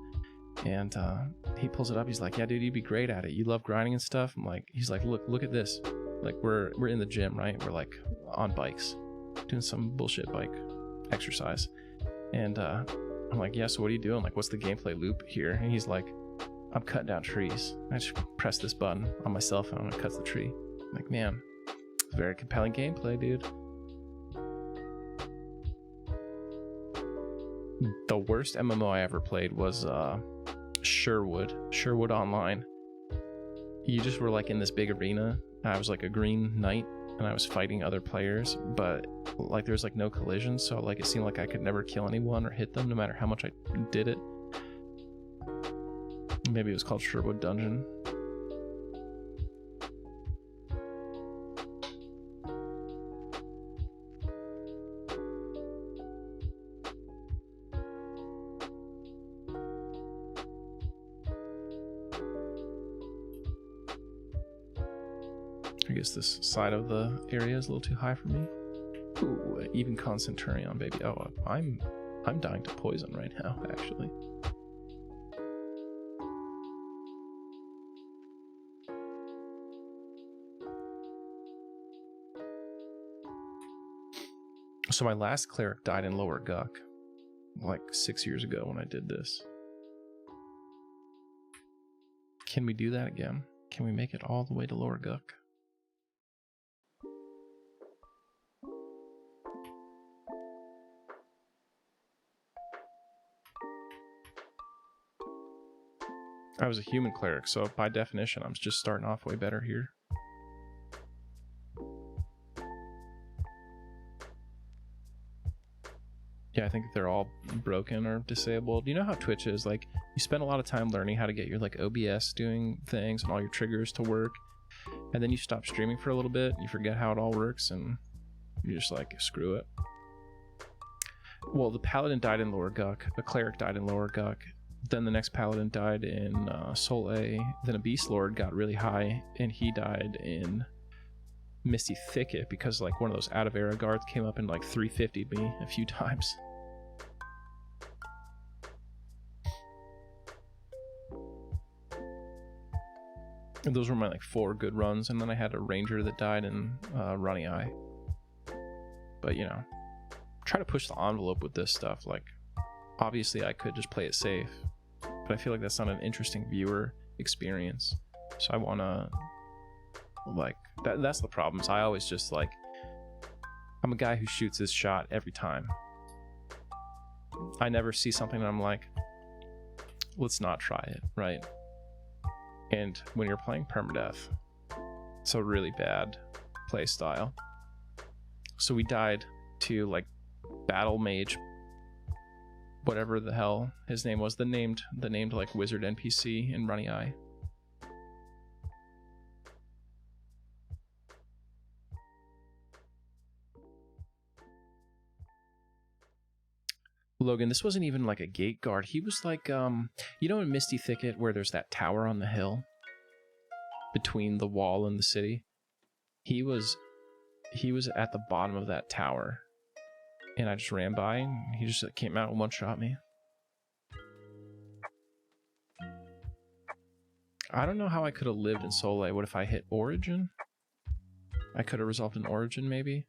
And he pulls it up, he's like, yeah dude, you'd be great at it, you love grinding and stuff. I'm like, he's like, look at this. Like we're in the gym, right? We're like on bikes doing some bullshit bike exercise. And I'm like, yeah, so what are you doing? Like, what's the gameplay loop here? And he's like, I'm cutting down trees. I just press this button on my cell phone and it cuts the tree. I'm like, man, it's very compelling gameplay, dude. The worst MMO I ever played was Sherwood Online. You just were like in this big arena. I was like a green knight and I was fighting other players, but like there's like no collision, so like it seemed like I could never kill anyone or hit them no matter how much I did it. Maybe it was called Sherwood Dungeon. I guess this side of the area is a little too high for me. Ooh, even con Centurion, baby. Oh, I'm dying to poison right now, actually. So my last cleric died in Lower Guck, like 6 years ago when I did this. Can we do that again? Can we make it all the way to Lower Guck? I was a human cleric, so by definition, I'm just starting off way better here. Yeah, I think they're all broken or disabled. You know how Twitch is, like, you spend a lot of time learning how to get your, like, OBS doing things and all your triggers to work, and then you stop streaming for a little bit, you forget how it all works, and you're just like, screw it. Well, the paladin died in Lower Guck, the cleric died in Lower Guck, then the next paladin died in Sol A, then a beast lord got really high, and he died in Misty Thicket because like one of those out of era guards came up and like 350'd me a few times. And those were my like 4 good runs, and then I had a ranger that died in Runny Eye. But you know, try to push the envelope with this stuff. Like, obviously I could just play it safe, but I feel like that's not an interesting viewer experience. So I want to, like, that's the problem. So I always just like, I'm a guy who shoots his shot every time. I never see something and I'm like, let's not try it, right? And when you're playing Permadeath, it's a really bad play style. So we died to like Battle Mage, whatever the hell his name was, the named like wizard NPC in Runny Eye. Logan, this wasn't even like a gate guard. He was like, you know in Misty Thicket where there's that tower on the hill between the wall and the city? He was at the bottom of that tower, and I just ran by and he just came out and one-shot me. I don't know how I could have lived in Soleil. What if I hit Origin? I could have resolved an Origin maybe.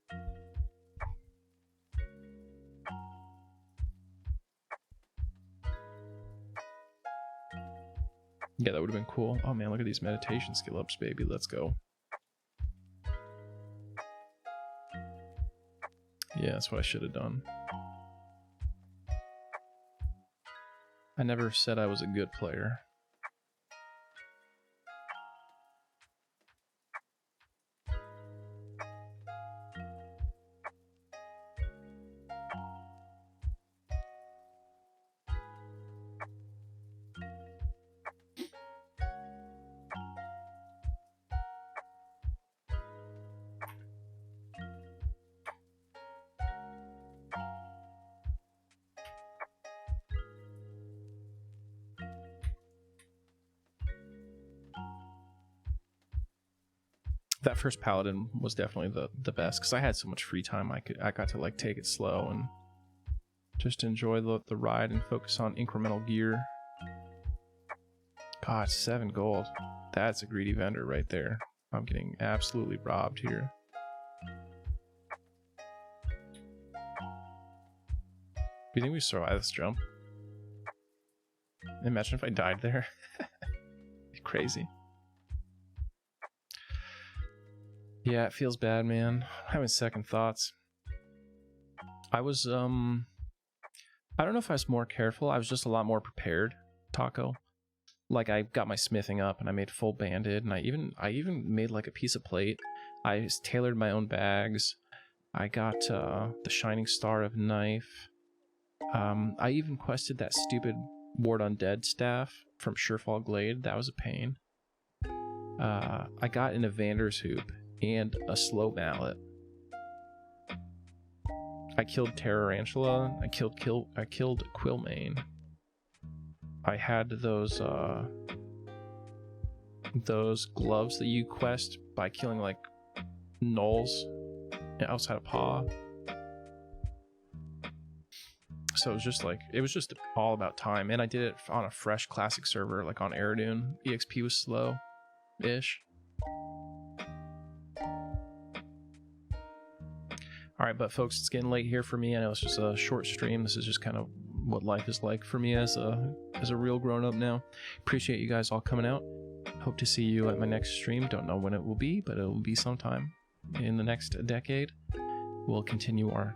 Yeah, that would have been cool. Oh man, look at these meditation skill ups, baby. Let's go. Yeah, that's what I should have done. I never said I was a good player. That first Paladin was definitely the best because I had so much free time. I got to like take it slow and just enjoy the ride and focus on incremental gear. God, 7 gold. That's a greedy vendor right there. I'm getting absolutely robbed here. Do you think we survive this jump? Imagine if I died there. Crazy. Yeah, it feels bad, man. I'm having second thoughts. I was, I don't know if I was more careful. I was just a lot more prepared, Taco. Like, I got my smithing up, and I made full banded, and I even made, like, a piece of plate. I tailored my own bags. I got, the Shining Star of Knife. I even quested that stupid Ward Undead staff from Surefall Glade. That was a pain. I got an Evander's Hoop and a slow mallet. I killed Tarantula. I killed Quillmane. I had those gloves that you quest by killing like gnolls outside of Paw. So it was just all about time, and I did it on a fresh classic server, like on Aerodune. EXP was slow-ish. All right, but folks, it's getting late here for me. I know it's just a short stream. This is just kind of what life is like for me as a real grown-up now. Appreciate you guys all coming out. Hope to see you at my next stream. Don't know when it will be, but it will be sometime in the next decade. We'll continue our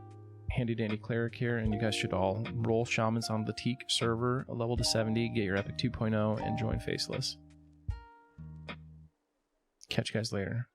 handy-dandy cleric here, and you guys should all roll shamans on the Teak server, a level to 70, get your epic 2.0, and join Faceless. Catch you guys later.